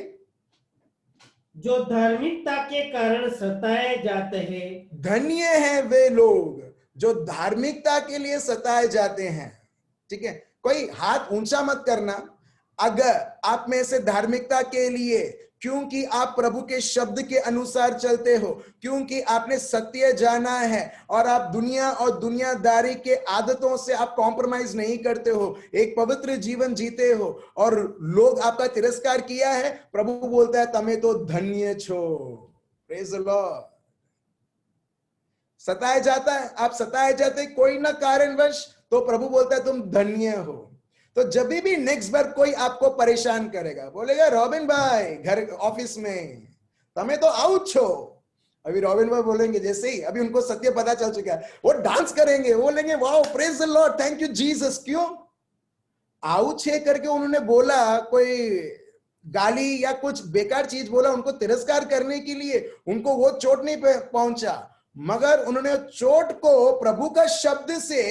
जो धार्मिकता के कारण सताए जाते हैं। धन्य है वे लोग जो धार्मिकता के लिए सताए जाते हैं, ठीक है। कोई हाथ ऊंचा मत करना अगर आप में से धार्मिकता के लिए, क्योंकि आप प्रभु के शब्द के अनुसार चलते हो, क्योंकि आपने सत्य जाना है और आप दुनिया और दुनियादारी के आदतों से आप कॉम्प्रोमाइज नहीं करते हो, एक पवित्र जीवन जीते हो और लोग आपका तिरस्कार किया है, प्रभु बोलता है तमें तो धन्य छो। Praise the Lord. सताया जाता है, आप सताए जाते कोई ना कारणवश, तो प्रभु बोलता है तुम धन्य हो। तो जब भी नेक्स्ट बार कोई आपको परेशान करेगा, बोलेगा रॉबिन भाई घर ऑफिस में तमें तो आउट छो, अभी रॉबिन भाई बोलेंगे, जैसे ही अभी उनको सत्य पता चल चुका है, वो डांस करेंगे, बोलेंगे wow praise the Lord, thank you Jesus. क्यों आउट छे करके उन्होंने बोला? कोई गाली या कुछ बेकार चीज बोला उनको तिरस्कार करने के लिए, उनको वो चोट नहीं पहुंचा, मगर उन्होंने चोट को प्रभु का शब्द से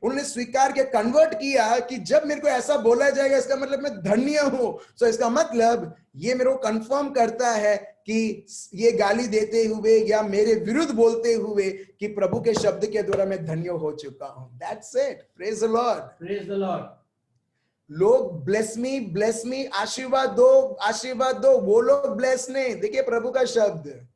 उन्होंने स्वीकार किया, कन्वर्ट किया कि जब मेरे को ऐसा बोला जाएगा इसका मतलब मैं धन्य हूं। तो इसका मतलब ये मेरे को कंफर्म करता है कि ये गाली देते हुए या मेरे विरुद्ध बोलते हुए कि प्रभु के शब्द के द्वारा मैं धन्य हो चुका हूं। That's it. Praise the Lord, praise the Lord. लोग ब्लेस मी, आशीर्वाद दो, आशीर्वाद दो, वो लोग ब्लेस नहीं, देखिए प्रभु का शब्द।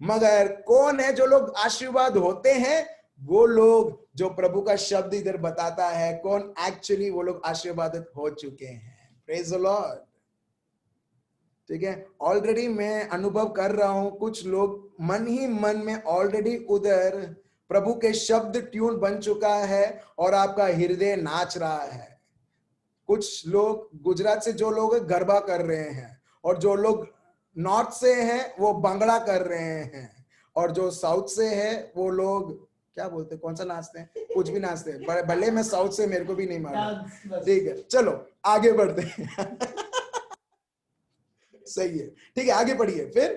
मगर कौन है जो लोग आशीर्वाद होते हैं? वो लोग जो प्रभु का शब्द इधर बताता है, कौन एक्चुअली वो लोग आशीर्वादित हो चुके हैं। Praise the Lord. ठीक है, ऑलरेडी मैं अनुभव कर रहा हूं, कुछ लोग मन ही मन में ऑलरेडी उधर प्रभु के शब्द ट्यून बन चुका है और आपका हृदय नाच रहा है। कुछ लोग गुजरात से जो लोग गरबा कर रहे हैं, और जो लोग नॉर्थ से हैं वो भंगड़ा कर रहे हैं, और जो साउथ से है वो लोग क्या बोलते हैं, कौन सा नाचते हैं, कुछ भी नाचते हैं। भले मैं साउथ से, मेरे को भी नहीं मालूम। ठीक है, चलो आगे बढ़ते हैं। सही है, ठीक है, आगे पढ़िए फिर।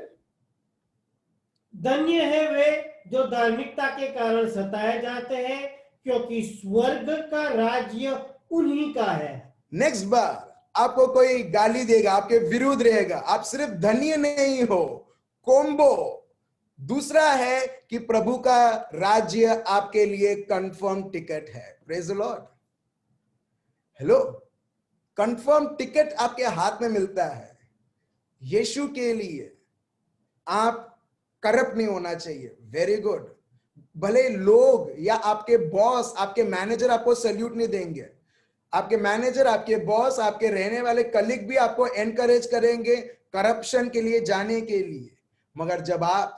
धन्य है वे जो धार्मिकता के कारण सताए जाते हैं, क्योंकि स्वर्ग का राज्य उन्हीं का है। नेक्स्ट बार आपको कोई गाली देगा, आपके विरुद्ध रहेगा, आप सिर्फ धन्य नहीं हो, कोम्बो दूसरा है कि प्रभु का राज्य आपके लिए कंफर्म टिकट है। Praise the Lord. Hello, confirm ticket आपके हाथ में मिलता है यीशु के लिए। आप करप्ट नहीं होना चाहिए। Very good. भले लोग या आपके बॉस, आपके मैनेजर आपको सैल्यूट नहीं देंगे, आपके मैनेजर, आपके बॉस, आपके रहने वाले कलीग भी आपको एनकरेज करेंगे करप्शन के लिए जाने के लिए, मगर जब आप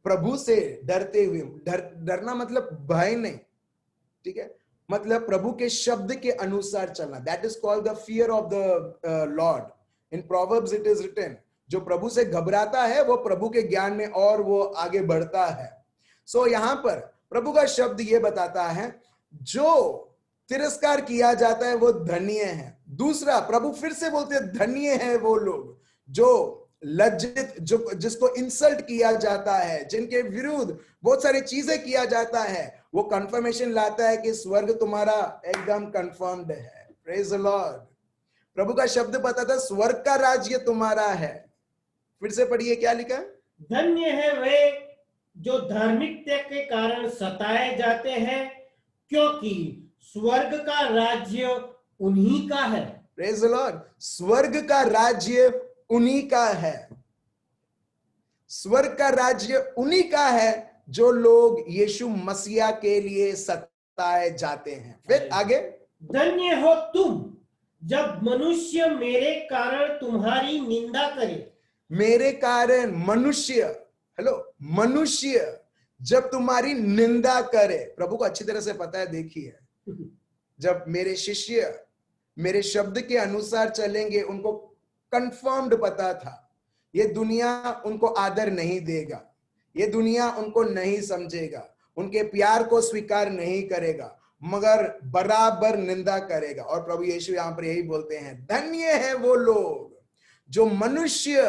प्रभु से डरते हुए, डरना मतलब भय नहीं, ठीक है, मतलब प्रभु के शब्द के अनुसार चलना, that is called the fear of the lord. In proverbs it is written, जो प्रभु से घबराता है वो प्रभु के ज्ञान में और वो आगे बढ़ता है। सो यहां पर प्रभु का शब्द ये बताता है, जो तिरस्कार किया जाता है वो धन्य है। दूसरा, प्रभु फिर से बोलते हैं धन्य है वो लोग जो लज्जित, जो जिसको इंसल्ट किया जाता है, जिनके विरुद्ध बहुत सारी चीजें किया जाता है, वो कंफर्मेशन लाता है कि स्वर्ग तुम्हारा एकदम कंफर्म्ड है। Praise the Lord. प्रभु का शब्द बताता है स्वर्ग का राज्य तुम्हारा है। फिर से पढ़िए क्या लिखा है। धन्य है वे जो धार्मिकता के कारण सताए जाते हैं, क्योंकि स्वर्ग का राज्य उन्हीं का है। Praise the Lord. स्वर्ग का राज्य उन्हीं का है। स्वर्ग का राज्य उन्हीं का है जो लोग यीशु मसीहा के लिए सताए जाते हैं। फिर आगे, धन्य हो तुम जब मनुष्य मेरे कारण तुम्हारी निंदा करे। मेरे कारण मनुष्य, हेलो, मनुष्य जब तुम्हारी निंदा करे। प्रभु को अच्छी तरह से पता है, देखिए, जब मेरे शिष्य मेरे शब्द के अनुसार चलेंगे, उनको कंफर्म्ड पता था ये दुनिया उनको आदर नहीं देगा, ये दुनिया उनको नहीं समझेगा, उनके प्यार को स्वीकार नहीं करेगा, मगर बराबर निंदा करेगा। और प्रभु यीशु यहां पर यही बोलते हैं, धन्य है वो लोग जो मनुष्य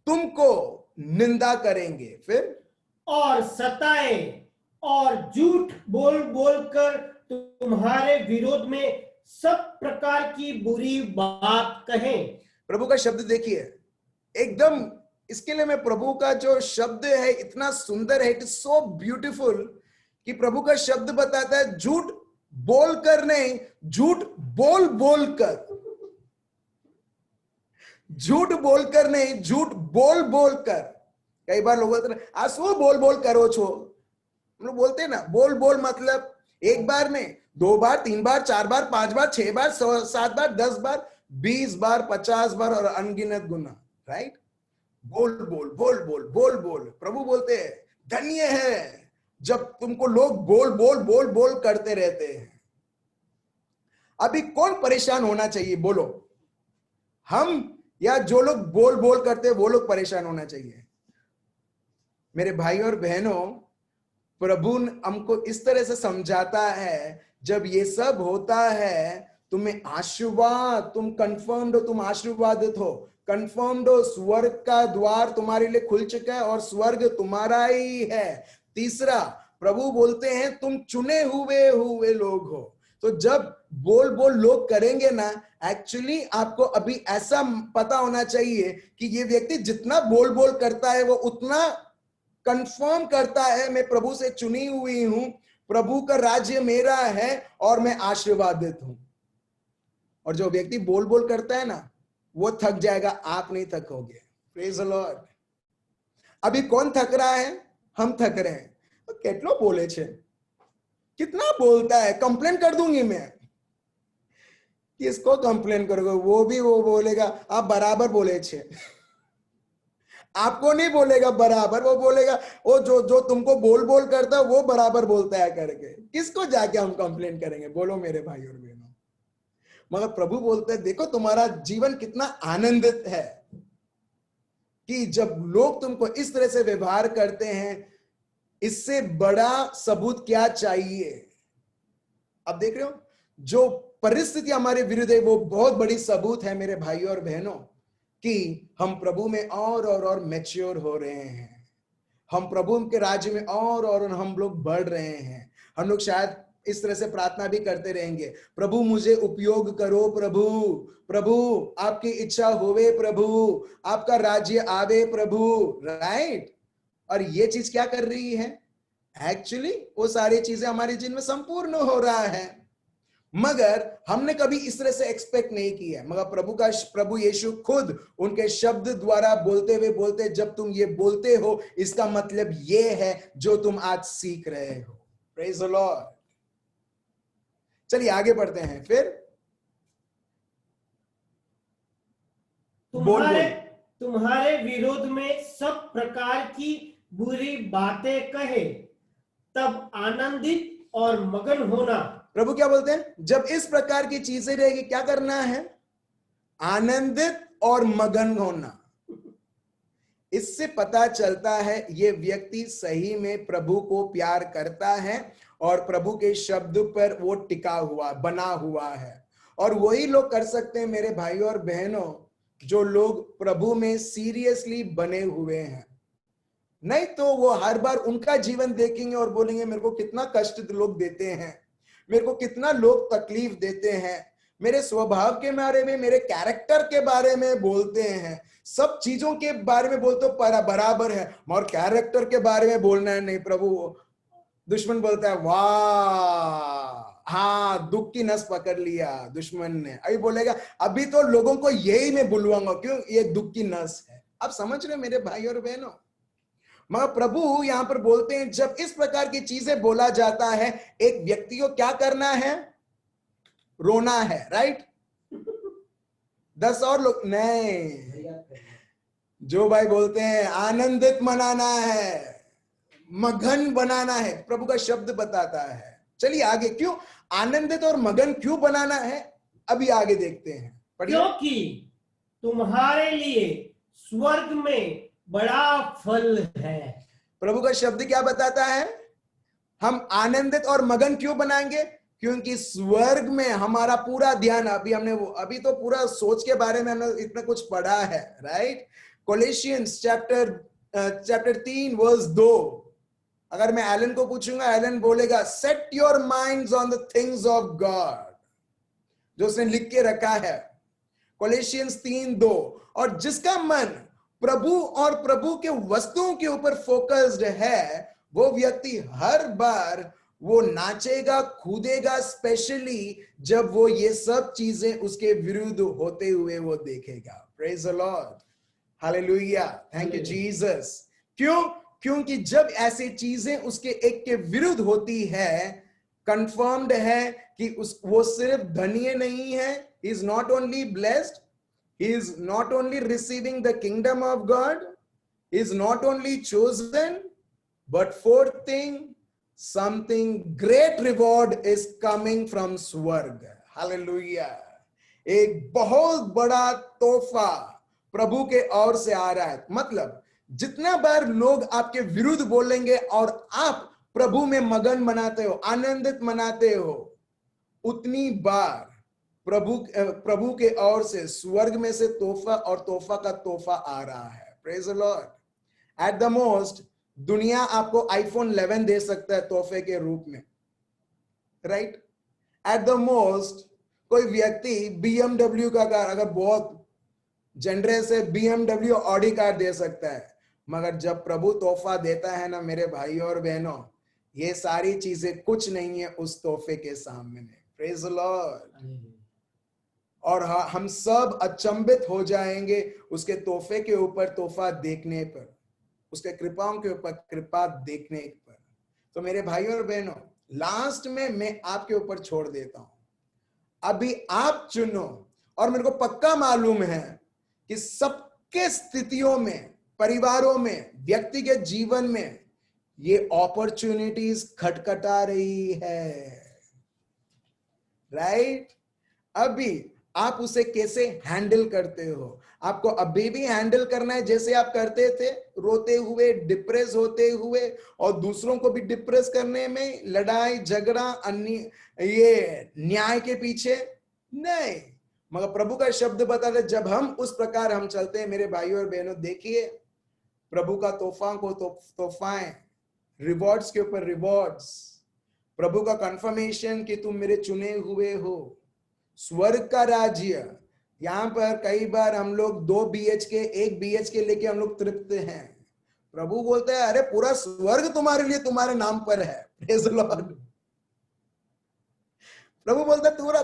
तुमको निंदा करेंगे। फिर, और सताए और झूठ बोल बोलकर तुम्हारे विरोध में सब प्रकार की बुरी बात कहें। प्रभु का शब्द देखिए, एकदम, इसके लिए मैं प्रभु का जो शब्द है इतना सुंदर है, इट इज सो ब्यूटीफुल, कि प्रभु का शब्द बताता है झूठ बोल कर नहीं, झूठ बोल बोल कर, झूठ बोलकर नहीं, झूठ बोल बोल कर। कई बार लोग बोलते हैं आ सो बोल बोल करो छो, हम लोग बोलते हैं ना, बोल बोल मतलब एक बार नहीं, 2 बार, 3 बार, 4 बार, 5 बार, 6 बार, 7 बार, 10 बार, 20 बार, 50 बार और अनगिनत गुना, राइट। बोल बोल बोल बोल बोल बोल। प्रभु बोलते हैं धन्य है जब तुमको लोग बोल बोल बोल बोल करते रहते हैं। अभी कौन परेशान होना चाहिए, बोलो, हम या जो लोग बोल बोल करते हैं वो लोग परेशान होना चाहिए? मेरे भाई और बहनों, प्रभु हमको इस तरह से समझाता है, जब ये सब होता है तुम्हें आशीर्वाद, तुम कंफर्म्ड हो, तुम आशीर्वादित हो, कंफर्म्ड हो, स्वर्ग का द्वार तुम्हारे लिए खुल चुका है और स्वर्ग तुम्हारा ही है। तीसरा, प्रभु बोलते हैं तुम चुने हुए लोग हो। तो जब बोल बोल लोग करेंगे ना, एक्चुअली आपको अभी ऐसा पता होना चाहिए कि ये व्यक्ति जितना बोल बोल करता है वो उतना कंफर्म करता है मैं प्रभु से चुनी हुई हूं, प्रभु का राज्य मेरा है और मैं आशीर्वादित हूं। और जो व्यक्ति बोल बोल करता है ना, वो थक जाएगा, आप नहीं थकोगे। Praise the Lord. अभी कौन थक रहा है? हम थक रहे हैं। કેટલો બોલે છે, कितना बोलता है, कंप्लेन कर दूंगी मैं। किसको कंप्लेन करोगे? वो भी वो बोलेगा आप बराबर बोले छे। आपको नहीं बोलेगा बराबर, वो बोलेगा वो जो जो तुमको बोल बोल करता है वो बराबर बोलता है करके। किसको जाके हम कंप्लेन करेंगे? बोलो मेरे भाई और बहनों। मगर प्रभु बोलते हैं देखो तुम्हारा जीवन कितना आनंदित है कि जब लोग तुमको इस तरह से व्यवहार करते हैं, इससे बड़ा सबूत क्या चाहिए? अब देख रहे हो, जो परिस्थिति हमारे विरुद्ध है वो बहुत बड़ी सबूत है मेरे भाई और बहनों कि हम प्रभु में और मैच्योर हो रहे हैं, हम प्रभु के राज्य में और हम लोग बढ़ रहे हैं। हम लोग शायद इस तरह से प्रार्थना भी करते रहेंगे, प्रभु मुझे उपयोग करो, प्रभु प्रभु आपकी इच्छा होवे, प्रभु आपका राज्य आवे प्रभु, राइट। और ये चीज क्या कर रही है? एक्चुअली वो सारी चीजें हमारे जीवन में संपूर्ण हो रहा है, मगर हमने कभी इस तरह से एक्सपेक्ट नहीं किया। मगर प्रभु यीशु खुद उनके शब्द द्वारा बोलते, जब तुम ये बोलते हो इसका मतलब ये है जो तुम आज सीख रहे हो। Praise the Lord. चलिए आगे बढ़ते हैं। फिर तुम्हारे विरोध में सब प्रकार की बुरी बातें कहे तब आनंदित और मगन होना। प्रभु क्या बोलते हैं? जब इस प्रकार की चीजें रहेगी क्या करना है? आनंदित और मगन होना। इससे पता चलता है ये व्यक्ति सही में प्रभु को प्यार करता है और प्रभु के शब्द पर वो टिका हुआ बना हुआ है। और वही लोग कर सकते हैं मेरे भाई और बहनों जो लोग प्रभु में सीरियसली बने हुए हैं। नहीं तो वो हर बार उनका जीवन देखेंगे और बोलेंगे मेरे को कितना कष्ट लोग देते हैं, मेरे को कितना लोग तकलीफ देते हैं, मेरे स्वभाव के बारे में, मेरे कैरेक्टर के बारे में बोलते हैं, सब चीजों के बारे में बोलते बराबर है, मगर कैरेक्टर के बारे में बोलना है नहीं। प्रभु दुश्मन बोलता है वाह, हाँ दुख की नस पकड़ लिया दुश्मन ने। अभी बोलेगा अभी तो लोगों को यही मैं बुलवाऊंगा, क्यों? ये दुख की नस है। आप समझ रहे मेरे भाई और बहनों? मगर प्रभु यहां पर बोलते हैं जब इस प्रकार की चीजें बोला जाता है, एक व्यक्ति को क्या करना है? रोना है, राइट। 10 और लोग नहीं, जो भाई बोलते हैं आनंदित मनाना है, मगन बनाना है, प्रभु का शब्द बताता है। चलिए आगे, क्यों आनंदित और मगन क्यों बनाना है अभी आगे देखते हैं। क्योंकि तुम्हारे लिए स्वर्ग में बड़ा फल है। प्रभु का शब्द क्या बताता है? हम आनंदित और मगन क्यों बनाएंगे? क्योंकि स्वर्ग में हमारा पूरा ध्यान, अभी तो पूरा सोच के बारे में हमने इतना कुछ पढ़ा है, राइट। कोलोसियंस chapter 3 verse 2। अगर मैं एलन को पूछूंगा, एलन बोलेगा set your minds on the things of God, जो उसने लिख के रखा है कोलोसियंस 3:2। और जिसका मन प्रभु और प्रभु के वस्तुओं के ऊपर फोकस्ड है, वो व्यक्ति हर बार वो नाचेगा, कूदेगा, स्पेशली जब वो ये सब चीजें उसके विरुद्ध होते हुए वो देखेगा। Praise the Lord, hallelujah, thank you Jesus. क्यों? क्योंकि जब ऐसी चीजें उसके एक के विरुद्ध होती है, कंफर्म्ड है कि वो सिर्फ धन्य नहीं है, he is not only blessed, he is not only receiving the kingdom of God, he is not only chosen, but fourth thing, something great reward is coming from स्वर्ग। हालेलुया, एक बहुत बड़ा तोहफा प्रभु के ओर से आ रहा है। मतलब जितना बार लोग आपके विरुद्ध बोलेंगे और आप प्रभु में मगन मनाते हो, आनंदित मनाते हो, उतनी बार प्रभु के ओर से स्वर्ग में से तोहफा और तोहफा का तोहफा आ रहा है। Praise the Lord. At the most दुनिया आपको आईफोन 11 दे सकता है तोहफे के रूप में, राइट। एट द मोस्ट कोई व्यक्ति BMW का कार, अगर बहुत जनरस है, BMW ऑडी कार दे सकता है। मगर जब प्रभु तोहफा देता है ना मेरे भाई और बहनों, ये सारी चीजें कुछ नहीं है उस तोहफे के सामने। Praise the lord. और हम सब अचंभित हो जाएंगे उसके तोहफे के ऊपर तोहफा देखने पर, उसके कृपाओं के ऊपर कृपा देखने पर। तो मेरे भाइयों और बहनों, लास्ट में मैं आपके ऊपर छोड़ देता हूं, अभी आप चुनो। और मेरे को पक्का मालूम है कि सबके स्थितियों में, परिवारों में, व्यक्तिगत जीवन में ये अपॉर्चुनिटीज खटखटा रही है, राइट? अभी आप उसे कैसे हैंडल करते हो? आपको अभी भी हैंडल करना है जैसे आप करते थे, रोते हुए, डिप्रेस होते हुए, और दूसरों को भी डिप्रेस करने में, लड़ाई झगड़ा, अन्य ये न्याय के पीछे नहीं। मगर प्रभु का शब्द बताता है जब हम उस प्रकार हम चलते हैं, मेरे भाइयों और बहनों, देखिए प्रभु का तोहफा को तोहफाएं, रिवॉर्ड्स के ऊपर रिवॉर्ड्स, प्रभु का कंफर्मेशन कि तुम मेरे चुने हुए हो, स्वर्ग का राज्य। यहां पर कई बार हम लोग 2 BHK 1 BHK लेके हम लोग तृप्त हैं। प्रभु बोलते हैं अरे पूरा स्वर्ग तुम्हारे लिए, तुम्हारे नाम पर है। Praise the Lord. प्रभु बोलता है पूरा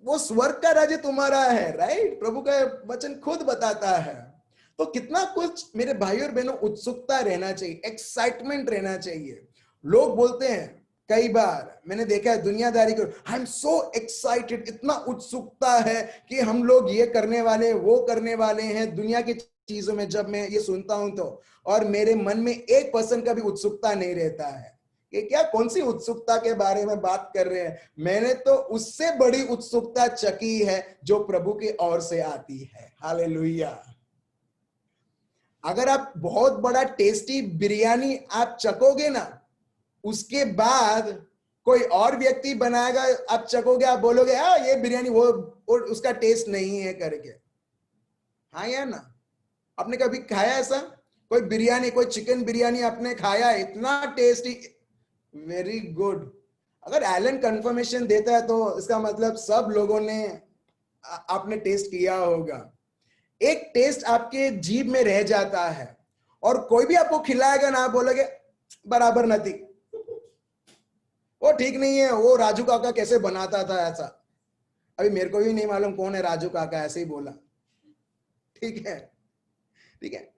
वो स्वर्ग का राज्य तुम्हारा है, राइट? प्रभु का वचन खुद बताता है। तो कितना कुछ मेरे भाई और बहनों, उत्सुकता रहना चाहिए, एक्साइटमेंट रहना चाहिए। लोग बोलते हैं, कई बार मैंने देखा है दुनियादारी को, आई एम सो एक्साइटेड, इतना उत्सुकता है कि हम लोग ये करने वाले, वो करने वाले हैं दुनिया की चीजों में। जब मैं ये सुनता हूं तो, और मेरे मन में 1% का भी उत्सुकता नहीं रहता है। ये क्या, कौन सी उत्सुकता के बारे में बात कर रहे हैं? मैंने तो उससे बड़ी उत्सुकता चकी है जो प्रभु की ओर से आती है। हालेलुया। अगर आप बहुत बड़ा टेस्टी बिरयानी आप चकोगे ना, उसके बाद कोई और व्यक्ति बनाएगा, आप चकोगे, आप बोलोगे हाँ ये बिरयानी वो उसका टेस्ट नहीं है करके। हाँ या ना? आपने कभी खाया ऐसा? कोई बिरयानी, कोई चिकन बिरयानी आपने खाया, इतना टेस्टी, वेरी गुड। अगर एलन कंफर्मेशन देता है तो इसका मतलब सब लोगों ने आपने टेस्ट किया होगा। एक टेस्ट आपके जीभ में रह जाता है, और कोई भी आपको खिलाएगा ना, आप बोलोगे बराबर नहीं, वो ठीक नहीं है, वो राजू काका कैसे बनाता था ऐसा। अभी मेरे को भी नहीं मालूम कौन है राजू काका, ऐसे ही बोला। ठीक है, ठीक है,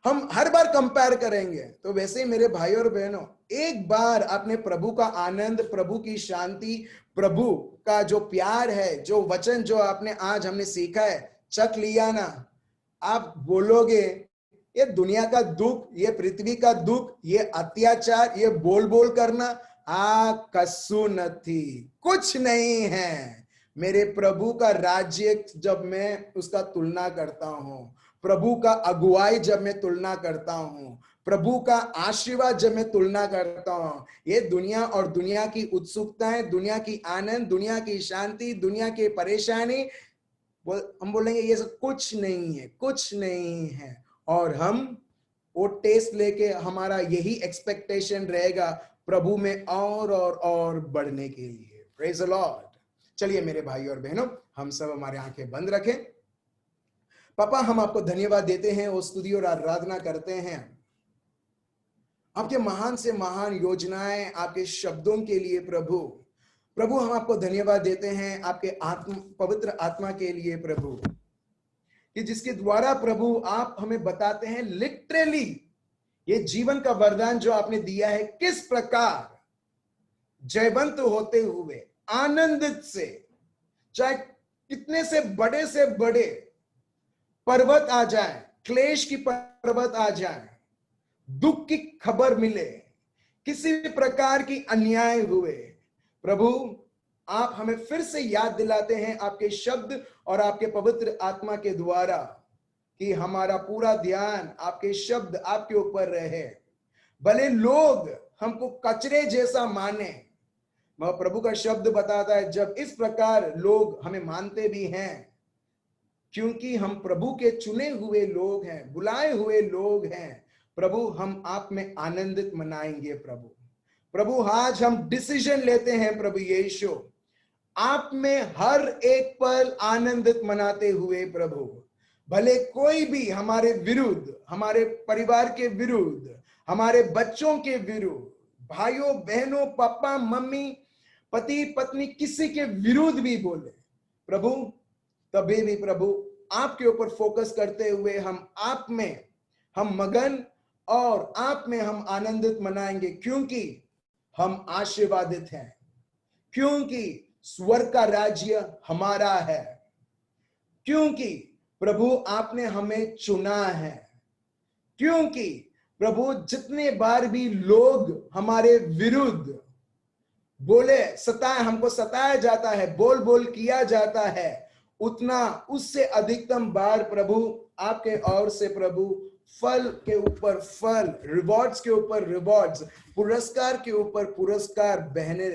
हम हर बार कंपेयर करेंगे। तो वैसे ही मेरे भाई और बहनों, एक बार आपने प्रभु का आनंद, प्रभु की शांति, प्रभु का जो प्यार है, जो वचन जो आपने आज हमने सीखा है, चख लिया ना, आप बोलोगे ये दुनिया का दुख, ये पृथ्वी का दुख, ये अत्याचार, ये बोल बोल करना कस्सू नथी, कुछ नहीं है मेरे प्रभु का राज्य। जब मैं उसका तुलना करता हूं, प्रभु का अगुवाई जब मैं तुलना करता हूं, प्रभु का आशीर्वाद जब मैं तुलना करता हूं, ये दुनिया और दुनिया की उत्सुकताएं, दुनिया की आनंद, दुनिया की शांति, दुनिया की परेशानी, हम बोलेंगे ये सब कुछ नहीं है, कुछ नहीं है। और हम वो टेस्ट लेके हमारा यही एक्सपेक्टेशन रहेगा प्रभु में और बढ़ने के लिए। Praise the Lord. चलिए मेरे भाई और बहनों, हम सब हमारे आंखें बंद रखें। पापा, हम आपको धन्यवाद देते हैं और स्तुति और आराधना करते हैं आपके महान से महान योजनाएं, आपके शब्दों के लिए। प्रभु प्रभु हम आपको धन्यवाद देते हैं आपके पवित्र आत्मा के लिए प्रभु, कि जिसके द्वारा प्रभु आप हमें बताते हैं लिटरली ये जीवन का वरदान जो आपने दिया है, किस प्रकार जयवंत होते हुए, आनंदित से, चाहे कितने से बड़े पर्वत आ जाए, क्लेश की पर्वत आ जाए, दुख की खबर मिले, किसी भी प्रकार की अन्याय हुए, प्रभु आप हमें फिर से याद दिलाते हैं आपके शब्द और आपके पवित्र आत्मा के द्वारा, कि हमारा पूरा ध्यान आपके शब्द, आपके ऊपर रहे। भले लोग हमको कचरे जैसा माने, मगर प्रभु का शब्द बताता है जब इस प्रकार लोग हमें मानते भी हैं, क्योंकि हम प्रभु के चुने हुए लोग हैं, बुलाए हुए लोग हैं, प्रभु हम आप में आनंदित मनाएंगे। प्रभु आज हम डिसीजन लेते हैं प्रभु यीशु, आप में हर एक पल आनंदित मनाते हुए प्रभु, भले कोई भी हमारे विरुद्ध, हमारे परिवार के विरुद्ध, हमारे बच्चों के विरुद्ध, भाइयों बहनों, पापा मम्मी, पति पत्नी, किसी के विरुद्ध भी बोले प्रभु, तभी भी प्रभु आपके ऊपर फोकस करते हुए हम आप में हम मगन और आप में हम आनंदित मनाएंगे, क्योंकि हम आशीर्वादित हैं, क्योंकि स्वर्ग का राज्य हमारा है, क्योंकि प्रभु आपने हमें चुना है, क्योंकि प्रभु जितने बार भी लोग हमारे विरुद्ध बोले, हमको सताया जाता है, बोल बोल किया जाता है, उतना उससे अधिकतम बार प्रभु आपके ओर से प्रभु फल के ऊपर फल, रिवॉर्ड्स के ऊपर रिवॉर्ड्स, पुरस्कार के ऊपर पुरस्कार बहने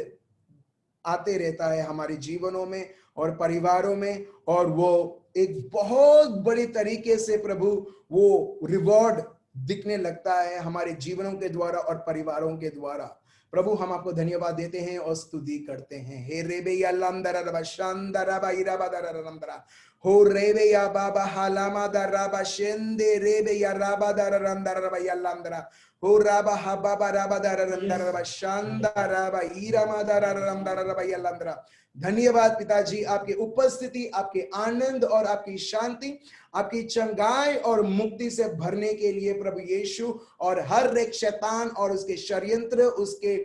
आते रहता है हमारे जीवनों में और परिवारों में। और वो एक बहुत बड़ी तरीके से प्रभु वो रिवॉर्ड दिखने लगता है हमारे जीवनों के द्वारा और परिवारों के द्वारा। प्रभु हम आपको धन्यवाद देते हैं और स्तुति करते हैं। हे रेबे या लंदरा रबा शांदरा बा इराबा दरा रंदरा, हो रेबे या बाबा हालामा दरा बा शेंदे रेबे या राबा दरा रंदरा रबा या लंदरा, हो राबा हा बाबा राबा दरा रंदरा रबा शांदरा बा इरामा दरा रंदरा रबा या लंदरा। धन्यवाद पिताजी, आपकी उपस्थिति, आपके आनंद और आपकी शांति, आपकी चंगाई और मुक्ति से भरने के लिए प्रभु यीशु, और हर एक शैतान और उसके षड्यंत्र, उसके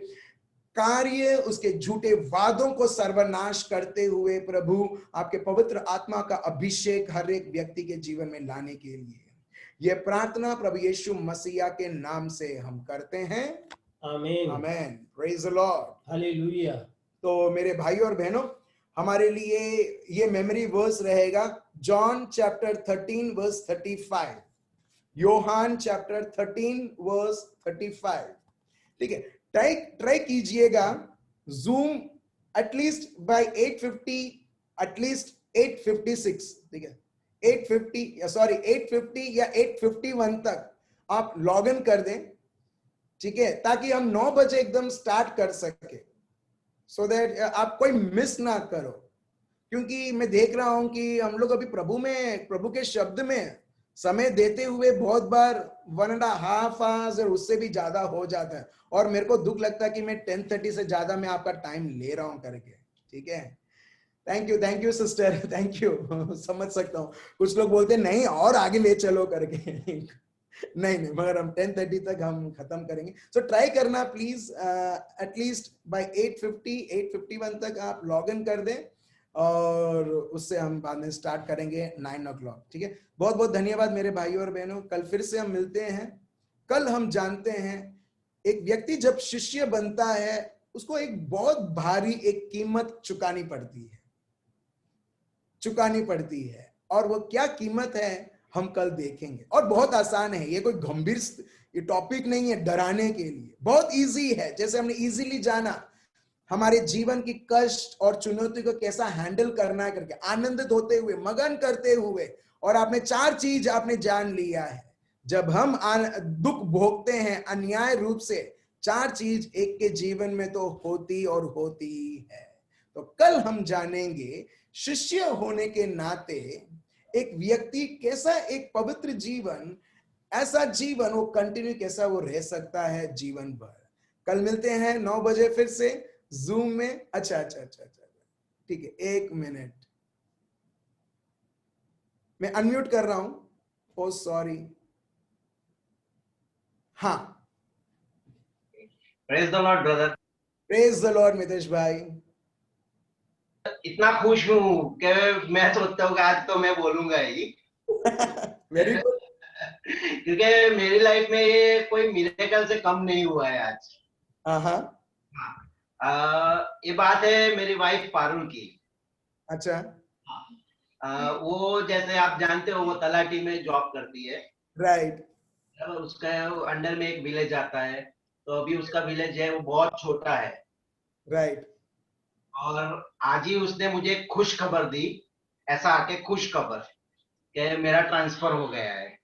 कार्य, उसके झूठे वादों को सर्वनाश करते हुए प्रभु आपके पवित्र आत्मा का अभिषेक हर एक व्यक्ति के जीवन में लाने के लिए यह प्रार्थना प्रभु यीशु मसीहा के नाम से हम करते हैं। आमीन। Amen. Praise the Lord. Hallelujah. तो मेरे भाई और बहनों, हमारे लिए ये मेमोरी वर्स रहेगा जॉन चैप्टर 13 वर्स 35, योहान चैप्टर 13 वर्स 35। ठीक है, ट्राई कीजिएगा जूम एटलीस्ट बाय 850, एटलीस्ट 856। ठीक है, 850 या 851 तक आप लॉग इन कर दें। ठीक है, ताकि हम 9 बजे एकदम स्टार्ट कर सके, सो दैट आप कोई मिस ना करो। क्योंकि मैं देख रहा हूं कि हम लोग अभी प्रभु के शब्द में समय देते हुए बहुत बार 1.5 आवर्स और उससे भी ज्यादा हो जाता है, और मेरे को दुख लगता है कि मैं 10:30 से ज्यादा मैं आपका टाइम ले रहा हूं करके। ठीक है, thank you sister, thank you. समझ सकता हूँ, कुछ लोग बोलते हैं नहीं और आगे ले चलो करके। नहीं, मगर हम 10:30 तक हम खत्म करेंगे। सो ट्राई करना प्लीज, एटलीस्ट बाय 850, 851 तक आप लॉग इन कर दें, और उससे हम बाद में स्टार्ट करेंगे 9 o'clock। ठीक है, बहुत बहुत धन्यवाद मेरे भाइयों और बहनों, कल फिर से हम मिलते हैं। कल हम जानते हैं एक व्यक्ति जब शिष्य बनता है उसको एक बहुत भारी एक कीमत चुकानी पड़ती है, और वो क्या कीमत है हम कल देखेंगे। और बहुत आसान है, ये कोई गंभीर ये टॉपिक नहीं है डराने के लिए, बहुत इजी है। जैसे हमने इजीली जाना हमारे जीवन की कष्ट और चुनौती को कैसा हैंडल करना है करके, आनंदित होते हुए, मगन करते हुए, और आपने 4 चीज आपने जान लिया है। जब हम दुख भोगते हैं अन्याय रूप से, 4 चीज एक के जीवन में तो होती है। तो कल हम जानेंगे शिष्य होने के नाते एक व्यक्ति कैसा एक पवित्र जीवन, ऐसा जीवन वो कंटिन्यू कैसा वो रह सकता है जीवन भर। कल मिलते हैं 9 बजे फिर से जूम में। अच्छा, ठीक है, 1 मिनट मैं अनम्यूट कर रहा हूं। ओ सॉरी। हाँ, praise the Lord brother. Praise the Lord Mitesh भाई। इतना खुश हूँ कि मैं सोचता हूँ कि आज तो मैं बोलूंगा ही। Very good. क्योंकि मेरी लाइफ में ये कोई मिरेकल से कम नहीं हुआ है आज। ये बात है मेरी वाइफ पारुल की। अच्छा। वो जैसे आप जानते हो वो तलाटी में जॉब करती है। राइट। उसका अंडर में एक विलेज आता है, तो अभी उसका विलेज है वो बहुत छोटा है। राइट। और आज ही उसने मुझे खुश खबर दी, ऐसा आके खुश खबर कि मेरा ट्रांसफर हो गया है।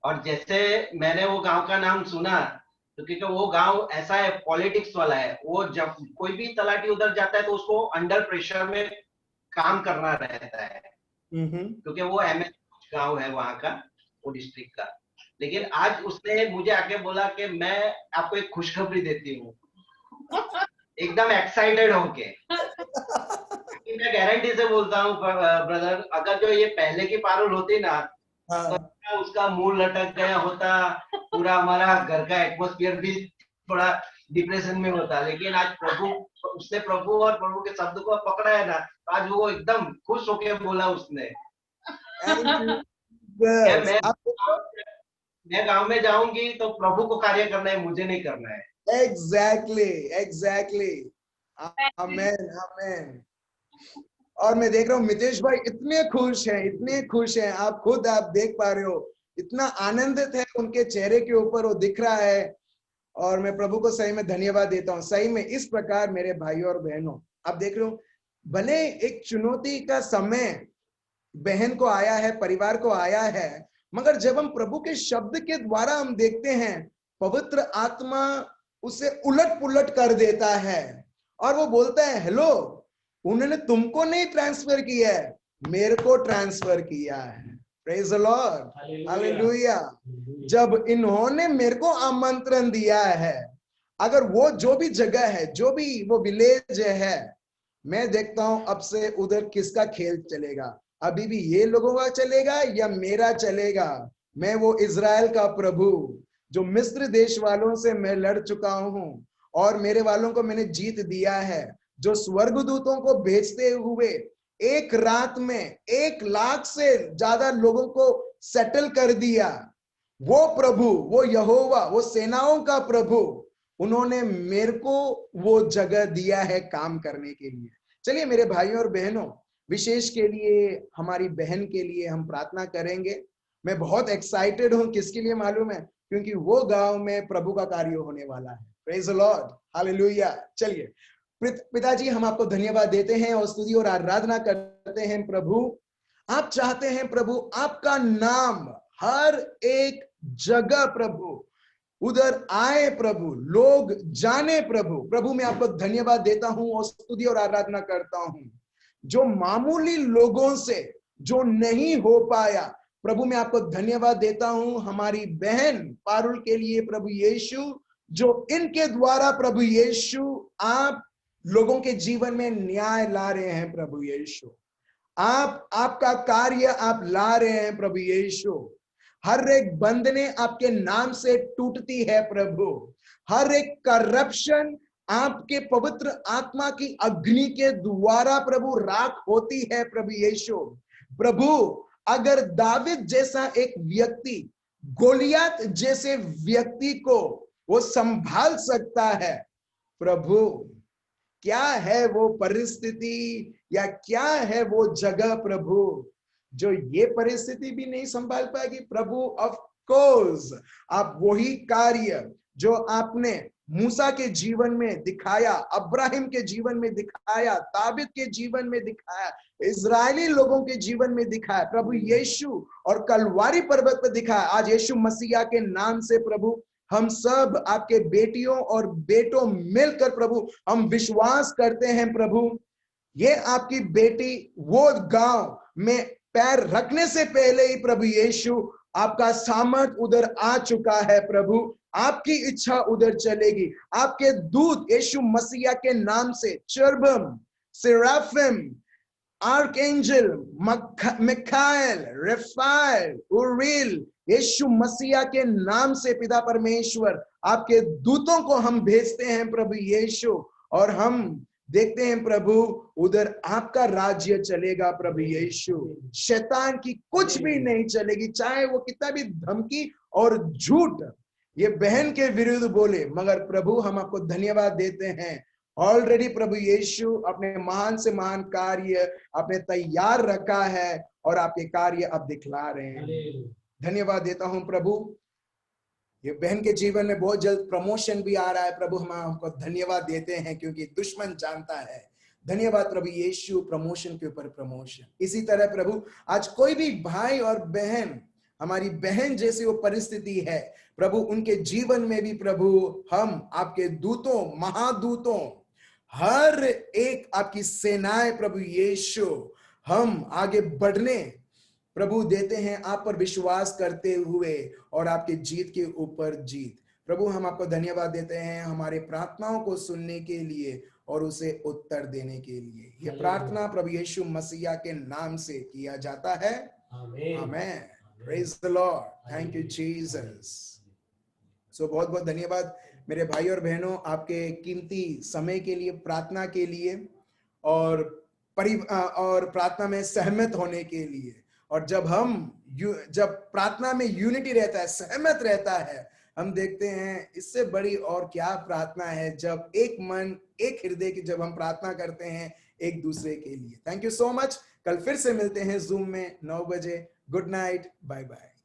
और जैसे मैंने वो गांव का नाम सुना, तो क्योंकि वो गांव ऐसा है पॉलिटिक्स वाला है, वो जब कोई भी तलाटी उधर जाता है तो उसको अंडर प्रेशर में काम करना रहता है, क्योंकि वो एमएस गांव है वहां का, वो डिस्ट्रिक्ट का। लेकिन आज उसने मुझे आके बोला कि मैं आपको एक खुशखबरी देती हूँ, एकदम एक्साइटेड होके। मैं गारंटी से बोलता हूँ ब्रदर, अगर जो ये पहले की पारुल होती ना, तो उसका मुंह लटक गया होता, पूरा हमारा घर का एटमॉस्फेयर भी थोड़ा डिप्रेशन में होता, लेकिन आज प्रभु, उसने प्रभु और प्रभु के शब्द को पकड़ा है ना, तो आज वो एकदम खुश होके बोला उसने Thank you, कि Jesus. आप देखो, मैं गांव में जाऊंगी तो प्रभु को कार्य करना है, मुझे नहीं करना है। एग्जैक्टली। आमेन, आमेन। और मैं देख रहा हूँ मितेश भाई इतने खुश हैं, इतने खुश हैं, आप खुद आप देख पा रहे हो, इतना आनंदित है उनके चेहरे के ऊपर, वो दिख रहा है। और मैं प्रभु को सही में धन्यवाद देता हूँ। सही में इस प्रकार मेरे भाइयों और बहनों, आप देख रहे हो, भले एक चुनौती का समय बहन को आया है, परिवार को आया है, मगर जब हम प्रभु के शब्द के द्वारा हम देखते हैं, पवित्र आत्मा उसे उलट पुलट कर देता है और वो बोलता है, हेलो, उन्होंने तुमको नहीं ट्रांसफर किया है, मेरे को ट्रांसफर किया है। Praise the Lord, hallelujah. जब इन्होंने मेरे को आमंत्रण दिया है, अगर वो जो भी जगह है, जो भी वो विलेज है, मैं देखता हूं अब से उधर किसका खेल चलेगा, अभी भी ये लोगों का चलेगा या मेरा चलेगा। मैं वो इजराइल का प्रभु, जो मिस्र देश वालों से मैं लड़ चुका हूं और मेरे वालों को मैंने जीत दिया है, जो स्वर्गदूतों को भेजते हुए एक रात में 1,00,000 से ज्यादा लोगों को सेटल कर दिया, वो प्रभु, वो यहोवा, वो सेनाओं का प्रभु, उन्होंने मेरे को वो जगह दिया है काम करने के लिए। चलिए मेरे भाइयों और बहनों, विशेष के लिए हमारी बहन के लिए हम प्रार्थना करेंगे। मैं बहुत एक्साइटेड हूं, किसके लिए मालूम है? क्योंकि वो गांव में प्रभु का कार्य होने वाला है। Praise the Lord, hallelujah. चलिए पिताजी, हम आपको धन्यवाद देते हैं और स्तुति और आराधना करते हैं। प्रभु, आप चाहते हैं प्रभु आपका नाम हर एक जगह प्रभु उधर आए, प्रभु लोग जाने। प्रभु मैं आपको धन्यवाद देता हूं और स्तुति और आराधना करता हूं। जो मामूली लोगों से जो नहीं हो पाया, प्रभु मैं आपको धन्यवाद देता हूं हमारी बहन पारुल के लिए प्रभु यीशु, जो इनके द्वारा प्रभु यीशु आप लोगों के जीवन में न्याय ला रहे हैं। प्रभु यीशु, आप आपका कार्य आप ला रहे हैं। प्रभु यीशु, हर एक बंधने आपके नाम से टूटती है। प्रभु, हर एक करप्शन आपके पवित्र आत्मा की अग्नि के द्वारा प्रभु राख होती है। प्रभु यीशु, प्रभु अगर दाविद जैसा एक व्यक्ति गोलियत जैसे व्यक्ति को वो संभाल सकता है, प्रभु क्या है वो परिस्थिति या क्या है वो जगह प्रभु जो ये परिस्थिति भी नहीं संभाल पाएगी। प्रभु ऑफ कोर्स आप वही कार्य जो आपने मूसा के जीवन में दिखाया, अब्राहिम के जीवन में दिखाया, दाऊद के जीवन में दिखाया, इजरायली लोगों के जीवन में दिखाया, प्रभु यीशु और कलवारी पर्वत पर दिखाया, आज यीशु मसीहा के नाम से प्रभु हम सब आपके बेटियों और बेटों मिलकर प्रभु हम विश्वास करते हैं। प्रभु, ये आपकी बेटी वो गांव में पैर रखने से पहले ही प्रभु यीशु आपका सामर्थ उधर आ चुका है। प्रभु, आपकी इच्छा उधर चलेगी। आपके दूत यीशु मसीहा के नाम से चरबम, सेराफिम, आर्कएंजल, मिखाएल, रेफाएल, उरील, यीशु मसीहा के नाम से पिता परमेश्वर आपके दूतों को हम भेजते हैं प्रभु यीशु, और हम देखते हैं प्रभु उधर आपका राज्य चलेगा। प्रभु यीशु, शैतान की कुछ भी नहीं चलेगी, चाहे वो कितना भी धमकी और झूठ ये बहन के विरुद्ध बोले, मगर प्रभु हम आपको धन्यवाद देते हैं। ऑलरेडी प्रभु यीशु अपने महान से महान कार्य आपने तैयार रखा है और आपके कार्य अब दिखला रहे हैं। धन्यवाद देता हूं प्रभु, ये बहन के जीवन में बहुत जल्द प्रमोशन भी आ रहा है। प्रभु हम आपको धन्यवाद देते हैं क्योंकि दुश्मन जानता है। धन्यवाद प्रभु यीशु, प्रमोशन के ऊपर प्रमोशन। इसी तरह प्रभु आज कोई भी भाई और बहन, हमारी बहन जैसी वो परिस्थिति है प्रभु, उनके जीवन में भी प्रभु हम आपके दूतों, महादूतों, हर एक आपकी सेनाएं प्रभु यीशु, हम आगे बढ़ने प्रभु देते हैं आप पर विश्वास करते हुए और आपके जीत के ऊपर जीत। प्रभु हम आपको धन्यवाद देते हैं हमारे प्रार्थनाओं को सुनने के लिए और उसे उत्तर देने के लिए। यह प्रार्थना प्रभु यीशु मसीहा के नाम से किया जाता है। Amen. Praise the Lord. Thank you Jesus. So बहुत बहुत धन्यवाद मेरे भाई और बहनों, आपके कीमती समय के लिए, प्रार्थना के लिए और और प्रार्थना में सहमत होने के लिए। और जब प्रार्थना में यूनिटी रहता है, सहमत रहता है, हम देखते हैं इससे बड़ी और क्या प्रार्थना है, जब एक मन एक हृदय की जब हम प्रार्थना करते हैं एक दूसरे के लिए। Thank you so much. कल फिर से मिलते हैं जूम में 9 बजे। Good night, bye bye.